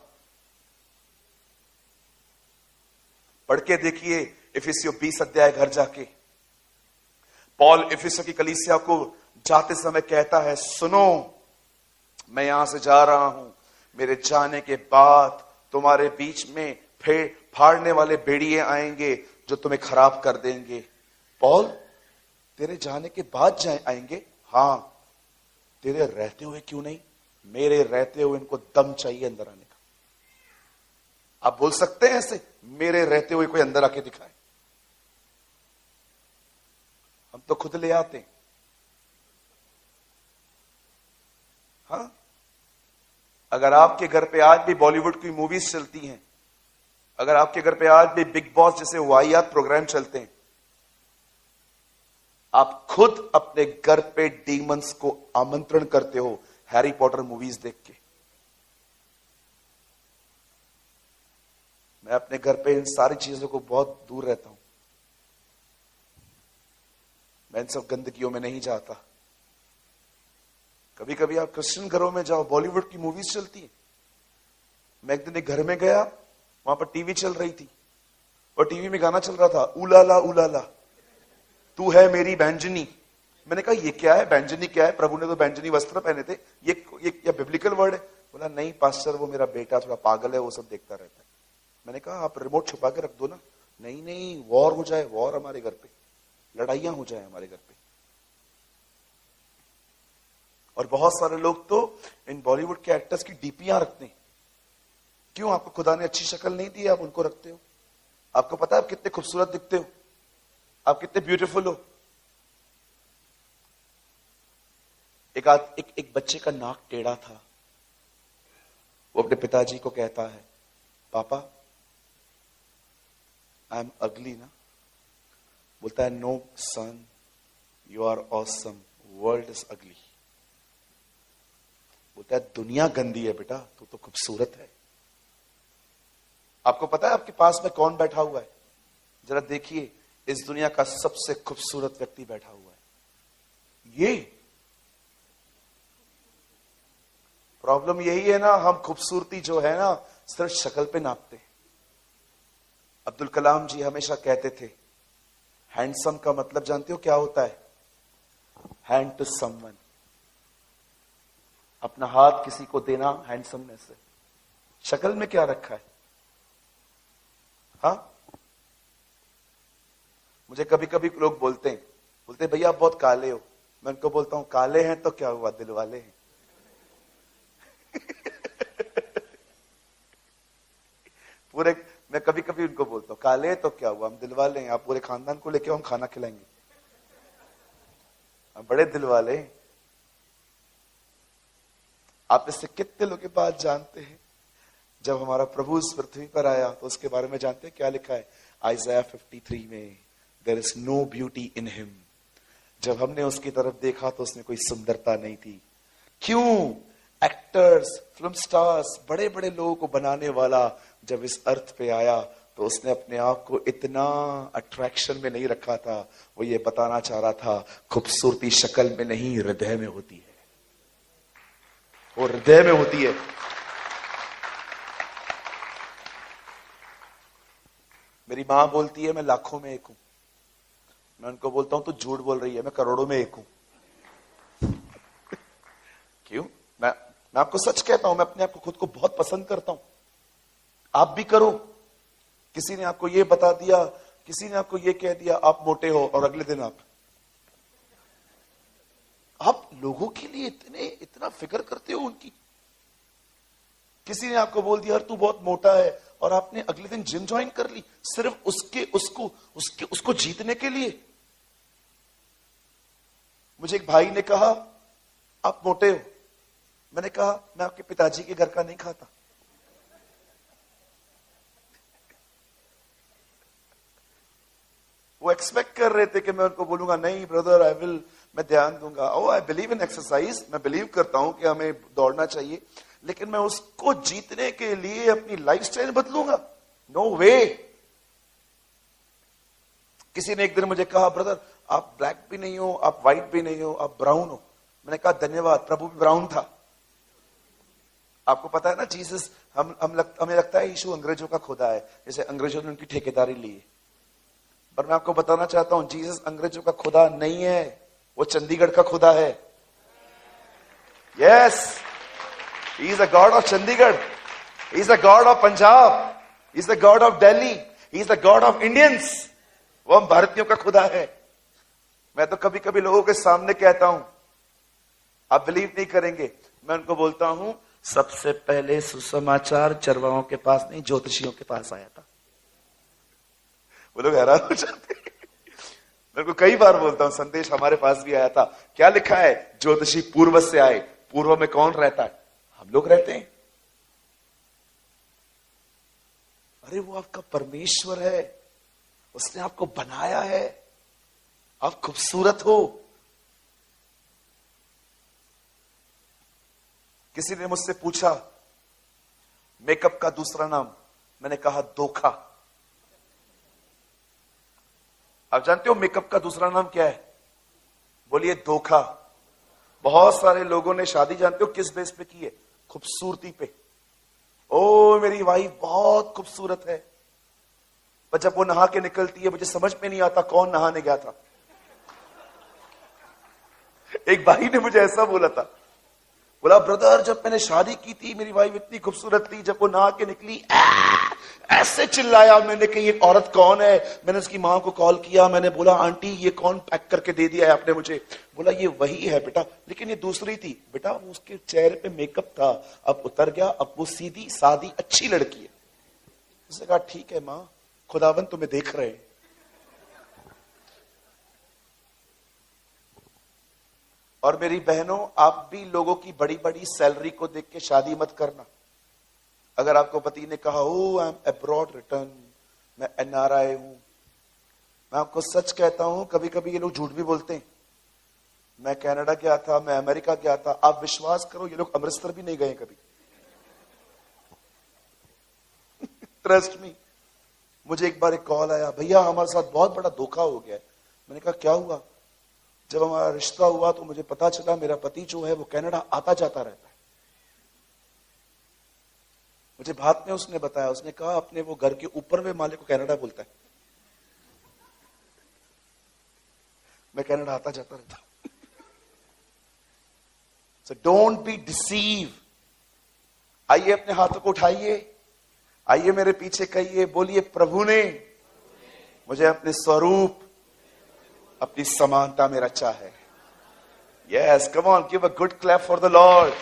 पढ़ के देखिए इफिसियों 20 अध्याय घर जाके। पॉल इफिसियों की कलीसिया को जाते समय कहता है, सुनो मैं यहां से जा रहा हूं, मेरे जाने के बाद तुम्हारे बीच में फिर फाड़ने वाले भेड़िए आएंगे जो तुम्हें खराब कर देंगे। पॉल तेरे जाने के बाद आएंगे? हां, तेरे रहते हुए क्यों नहीं? मेरे रहते हुए इनको दम चाहिए अंदर आने का। आप बोल सकते हैं ऐसे, मेरे रहते हुए कोई अंदर आके दिखाए? हम तो खुद ले आते हैं। हाँ, अगर आपके घर पे आज भी बॉलीवुड की मूवीज चलती हैं, अगर आपके घर पे आज भी बिग बॉस जैसे वाहियात प्रोग्राम चलते हैं, आप खुद अपने घर पे डीमंस को आमंत्रण करते हो हैरी पॉटर मूवीज देख के। मैं अपने घर पे इन सारी चीजों को बहुत दूर रहता हूं, मैं इन सब गंदगियों में नहीं जाता। कभी कभी आप क्रिश्चियन घरों में जाओ, बॉलीवुड की मूवीज चलती है। मैं एक दिन एक घर में गया, वहां पर टीवी चल रही थी और टीवी में गाना चल रहा था, उलाला उलाला तू है मेरी बैंजनी। मैंने कहा ये क्या है, बैंजनी क्या है? प्रभु ने तो बैंजनी वस्त्र पहने थे, ये बिब्लिकल वर्ड है? बोला नहीं पास्टर, वो मेरा बेटा थोड़ा पागल है, वो सब देखता रहता है। मैंने कहा आप रिमोट छुपा के रख दो ना। नहीं नहीं, वॉर हो जाए, वॉर हमारे घर पे, लड़ाइयां हो जाए हमारे घर पे। और बहुत सारे लोग तो इन बॉलीवुड के एक्टर्स की डीपियां रखते हैं। क्यों? आपको खुदा ने अच्छी शक्ल नहीं दी, आप उनको रखते हो। आपको पता है आप कितने खूबसूरत दिखते हो, आप कितने ब्यूटीफुल हो। एक बच्चे का नाक टेढ़ा था, वो अपने पिताजी को कहता है, पापा आई एम अगली ना? बोलता है no son, you are awesome, world is ugly. बोलता है दुनिया गंदी है बेटा, तू तो खूबसूरत है। आपको पता है आपके पास में कौन बैठा हुआ है? जरा देखिए, इस दुनिया का सबसे खूबसूरत व्यक्ति बैठा हुआ है। ये प्रॉब्लम यही है ना, हम खूबसूरती जो है ना सिर्फ शक्ल पे नापते हैं। अब्दुल कलाम जी हमेशा कहते थे, हैंडसम का मतलब जानते हो क्या होता है? हैंड टू समवन, अपना हाथ किसी को देना हैंडसमनेस है। शक्ल में क्या रखा है? हाँ, मुझे कभी कभी लोग बोलते हैं भैया आप बहुत काले हो। मैं उनको बोलता हूं काले हैं तो क्या हुआ, दिल वाले हैं। पूरे मैं कभी कभी उनको बोलता हूं काले हैं तो क्या हुआ, हम दिल वाले हैं। आप पूरे खानदान को लेके हम खाना खिलाएंगे, हम बड़े दिल वाले हैं। आप इससे कितने लोग की बात जानते हैं? जब हमारा प्रभु इस पृथ्वी पर आया तो उसके बारे में जानते हैं क्या लिखा है? आइज़ाया 53 में, there is no beauty in him. जब हमने उसकी तरफ देखा तो उसमें कोई सुंदरता नहीं थी। क्यों? एक्टर्स, फिल्म स्टार्स, बड़े बड़े लोगों को बनाने वाला जब इस अर्थ पे आया तो उसने अपने आप को इतना अट्रैक्शन में नहीं रखा था। वो ये बताना चाह रहा था खूबसूरती शक्ल में नहीं, हृदय में होती है। वो हृदय में होती है। मेरी मां बोलती है मैं लाखों में एक हूं। मैं उनको बोलता हूं तू झूठ बोल रही है, मैं करोड़ों में एक हूं। क्यों? मैं आपको सच कहता हूं, मैं अपने आप को खुद को बहुत पसंद करता हूं। आप भी करो। किसी ने आपको ये बता दिया, किसी ने आपको ये कह दिया आप मोटे हो, और अगले दिन आप लोगों के लिए इतना फिक्र करते हो उनकी। किसी ने आपको बोल दिया तू बहुत मोटा है, और आपने अगले दिन जिम ज्वाइन कर ली सिर्फ उसको जीतने के लिए। मुझे एक भाई ने कहा आप मोटे हो। मैंने कहा मैं आपके पिताजी के घर का नहीं खाता। वो एक्सपेक्ट कर रहे थे कि मैं उनको बोलूंगा नहीं ब्रदर आई विल, मैं ध्यान दूंगा। ओ आई बिलीव इन एक्सरसाइज, मैं बिलीव करता हूं कि हमें दौड़ना चाहिए, लेकिन मैं उसको जीतने के लिए अपनी लाइफस्टाइल बदलूंगा? नो वे। किसी ने एक दिन मुझे कहा ब्रदर आप ब्लैक भी नहीं हो, आप व्हाइट भी नहीं हो, आप ब्राउन हो। मैंने कहा धन्यवाद, प्रभु भी ब्राउन था। आपको पता है ना जीसस, हमें लगता है यीशु अंग्रेजों का खुदा है, जैसे अंग्रेजों ने उनकी ठेकेदारी ली है। पर मैं आपको बताना चाहता हूं जीसस अंग्रेजों का खुदा नहीं है, वो चंडीगढ़ का खुदा है। Yes, he is the God of Chandigarh, he is the God of Punjab, he is the God of Delhi, he is the God of Indians. वो हम भारतीयों का खुदा है। मैं तो कभी कभी लोगों के सामने कहता हूं, आप बिलीव नहीं करेंगे, मैं उनको बोलता हूं सबसे पहले सुसमाचार चरवाहों के पास नहीं, ज्योतिषियों के पास आया था। वो लोग हैरान हो जाते हैं। मैं उनको कई बार बोलता हूं संदेश हमारे पास भी आया था, क्या लिखा है? ज्योतिषी पूर्व से आए। पूर्व में कौन रहता है? हम लोग रहते हैं। अरे वो आपका परमेश्वर है, उसने आपको बनाया है, आप खूबसूरत हो। किसी ने मुझसे पूछा मेकअप का दूसरा नाम, मैंने कहा धोखा। आप जानते हो मेकअप का दूसरा नाम क्या है? बोलिए धोखा। बहुत सारे लोगों ने शादी जानते हो किस बेस पे की है? खूबसूरती पे। ओ मेरी वाइफ बहुत खूबसूरत है, पर जब वो नहा के निकलती है मुझे समझ में नहीं आता कौन नहाने गया था। एक भाई ने मुझे ऐसा बोला था, बोला ब्रदर जब मैंने शादी की थी मेरी वाइफ इतनी खूबसूरत थी, जब वो नहा के निकली ऐसे चिल्लाया मैंने कि ये औरत कौन है। मैंने उसकी मां को कॉल किया, मैंने बोला आंटी ये कौन पैक करके दे दिया है आपने मुझे? बोला ये वही है बेटा, लेकिन ये दूसरी थी। बेटा उसके चेहरे पे मेकअप था, अब उतर गया, अब वो सीधी सादी अच्छी लड़की है। उसने कहा ठीक है मां, खुदावन तुम्हें देख रहे हैं। और मेरी बहनों, आप भी लोगों की बड़ी बड़ी सैलरी को देख के शादी मत करना। अगर आपको पति ने कहा ओ आई एम अब्रॉड रिटर्न, मैं एनआरआई हूं, मैं आपको सच कहता हूं कभी कभी ये लोग झूठ भी बोलते हैं। मैं कनाडा गया था, मैं अमेरिका गया था, आप विश्वास करो ये लोग अमृतसर भी नहीं गए कभी। Trust me. मुझे एक बार एक कॉल आया, भैया हमारे साथ बहुत बड़ा धोखा हो गया है। मैंने कहा क्या हुआ? जब हमारा रिश्ता हुआ तो मुझे पता चला मेरा पति जो है वो कनाडा आता जाता रहता है। मुझे बाद में उसने बताया, उसने कहा अपने वो घर के ऊपर में माले को कनाडा बोलता है। मैं कनाडा आता जाता रहता हूं। So don't be deceive. आइए अपने हाथों को उठाइए, आइए मेरे पीछे कहिए, बोलिए प्रभु ने मुझे अपने स्वरूप अपनी समानता में रचा है। Yes, come on, give a good clap for the Lord.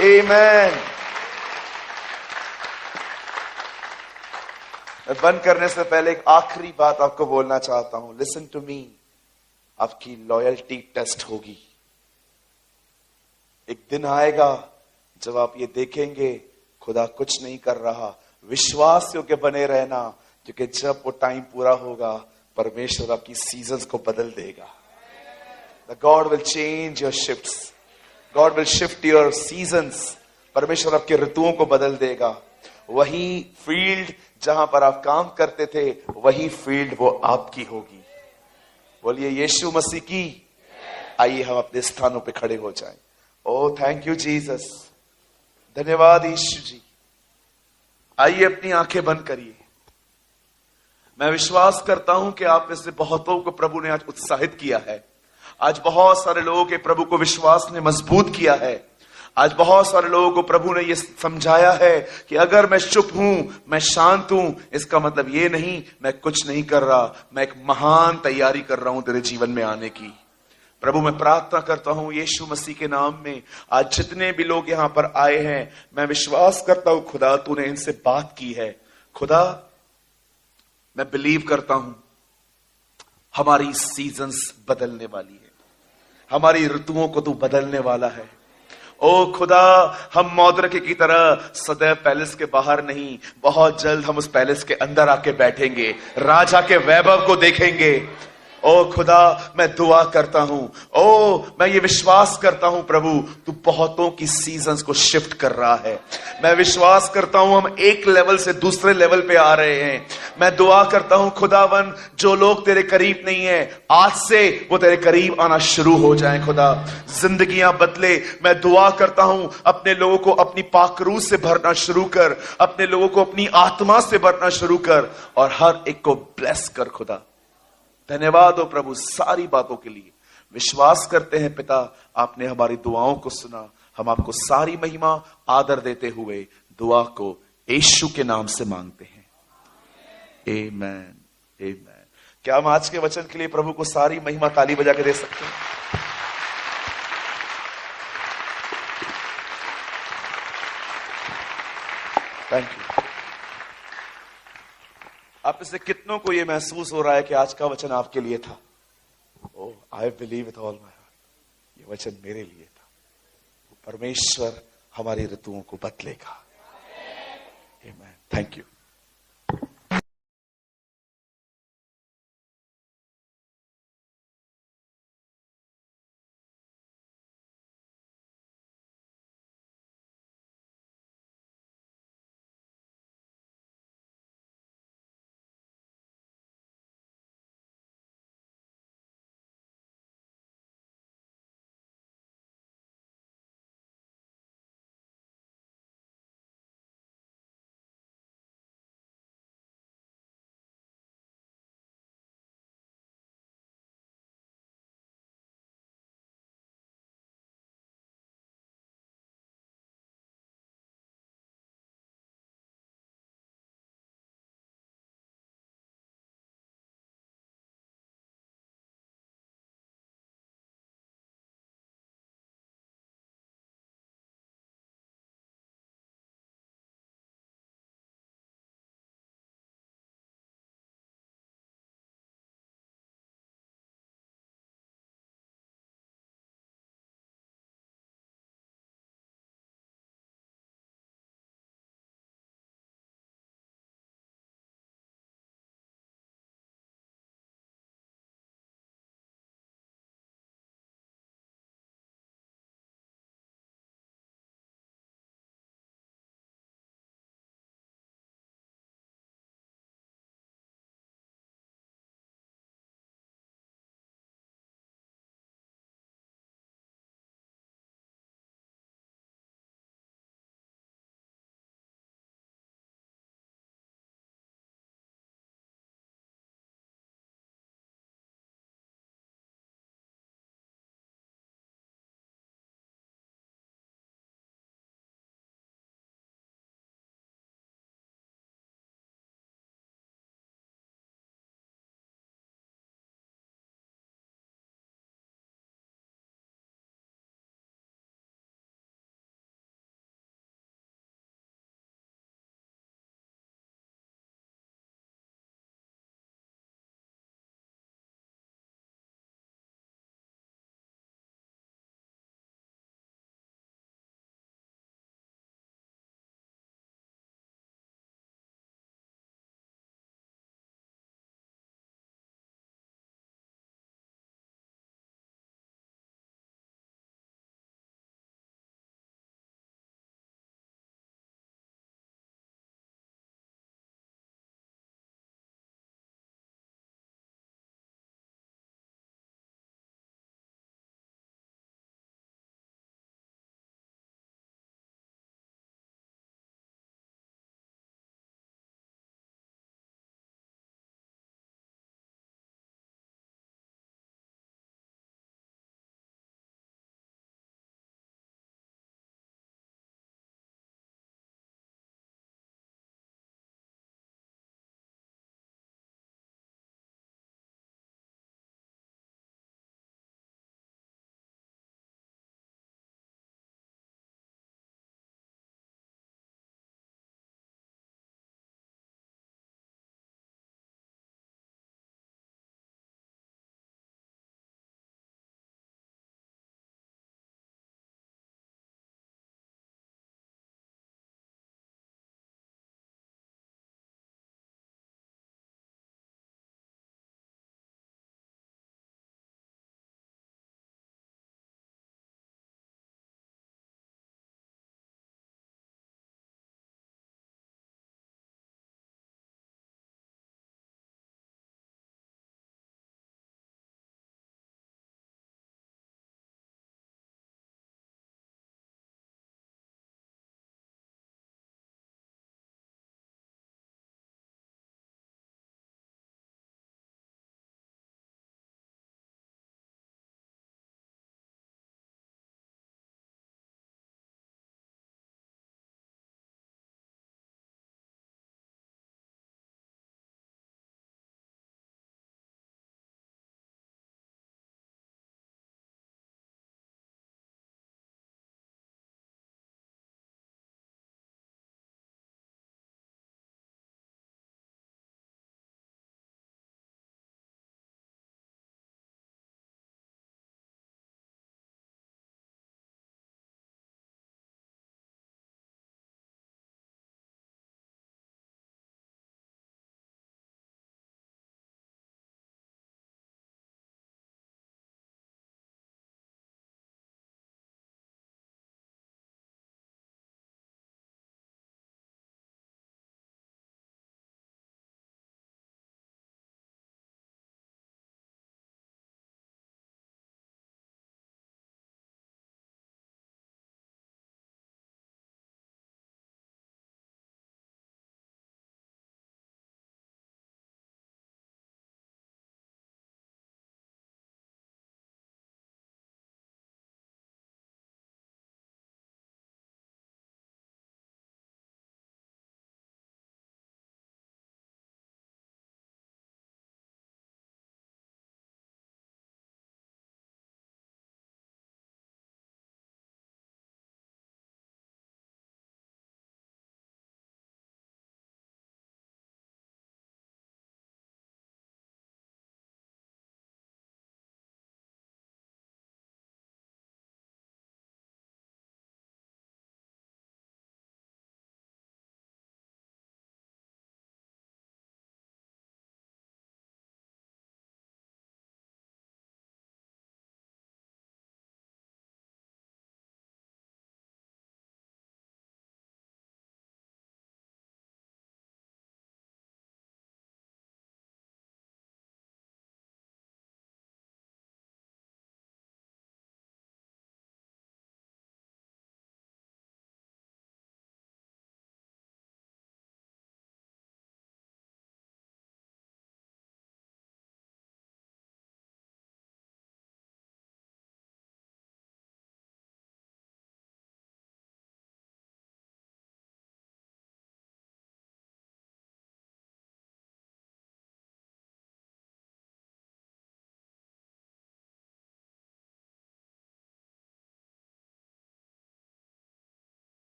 Amen. मैं बंद करने से पहले एक आखिरी बात आपको बोलना चाहता हूं। Listen to me. आपकी लॉयल्टी टेस्ट होगी। एक दिन आएगा जब आप ये देखेंगे खुदा कुछ नहीं कर रहा। विश्वास योग्य बने रहना, क्योंकि जब वो टाइम पूरा होगा परमेश्वर आपकी सीजन्स को बदल देगा। The God will change your shifts. God will shift your seasons. परमेश्वर आपके ऋतुओं को बदल देगा। वही फील्ड जहां पर आप काम करते थे, वही फील्ड वो आपकी होगी। बोलिए यीशु मसीह की। आइए हम अपने स्थानों पे खड़े हो जाएं। ओह थैंक यू जीसस, धन्यवाद यीशु जी। आइए अपनी आंखें बंद करिए। मैं विश्वास करता हूं कि आप में से बहुतों को प्रभु ने आज उत्साहित किया है। आज बहुत सारे लोगों के प्रभु को विश्वास ने मजबूत किया है। आज बहुत सारे लोगों को प्रभु ने यह समझाया है कि अगर मैं चुप हूं, मैं शांत हूं, इसका मतलब यह नहीं मैं कुछ नहीं कर रहा, मैं एक महान तैयारी कर रहा हूं तेरे जीवन में आने की। प्रभु मैं प्रार्थना करता हूं यीशु मसीह के नाम में, आज जितने भी लोग यहां पर आए हैं, मैं विश्वास करता हूं खुदा तूने इनसे बात की है। खुदा मैं बिलीव करता हूं हमारी सीजन्स बदलने वाली है, हमारी ऋतुओं को तू बदलने वाला है। ओ खुदा, हम मौद्रिक की तरह सदैव पैलेस के बाहर नहीं, बहुत जल्द हम उस पैलेस के अंदर आके बैठेंगे, राजा के वैभव को देखेंगे। ओ खुदा, मैं दुआ करता हूं, ओ मैं ये विश्वास करता हूं प्रभु, तू बहुतों की सीजन्स को शिफ्ट कर रहा है। मैं विश्वास करता हूं हम एक लेवल से दूसरे लेवल पे आ रहे हैं। मैं दुआ करता हूं खुदावन, जो लोग तेरे करीब नहीं है, आज से वो तेरे करीब आना शुरू हो जाएं। खुदा, जिंदगियां बदले। मैं दुआ करता हूं अपने लोगों को अपनी पाकरू से भरना शुरू कर, अपने लोगों को अपनी आत्मा से भरना शुरू कर, और हर एक को ब्लेस कर। खुदा, धन्यवाद हो प्रभु सारी बातों के लिए। विश्वास करते हैं पिता, आपने हमारी दुआओं को सुना। हम आपको सारी महिमा आदर देते हुए दुआ को यीशु के नाम से मांगते हैं, आमेन, आमेन। क्या हम आज के वचन के लिए प्रभु को सारी महिमा ताली बजा के दे सकते हैं? Thank you. आप में से कितनों को यह महसूस हो रहा है कि आज का वचन आपके लिए था? Oh, I believe with all my heart, ये वचन मेरे लिए था। परमेश्वर हमारी ऋतुओं को बदलेगा। आमेन। Thank you.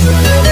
हैं।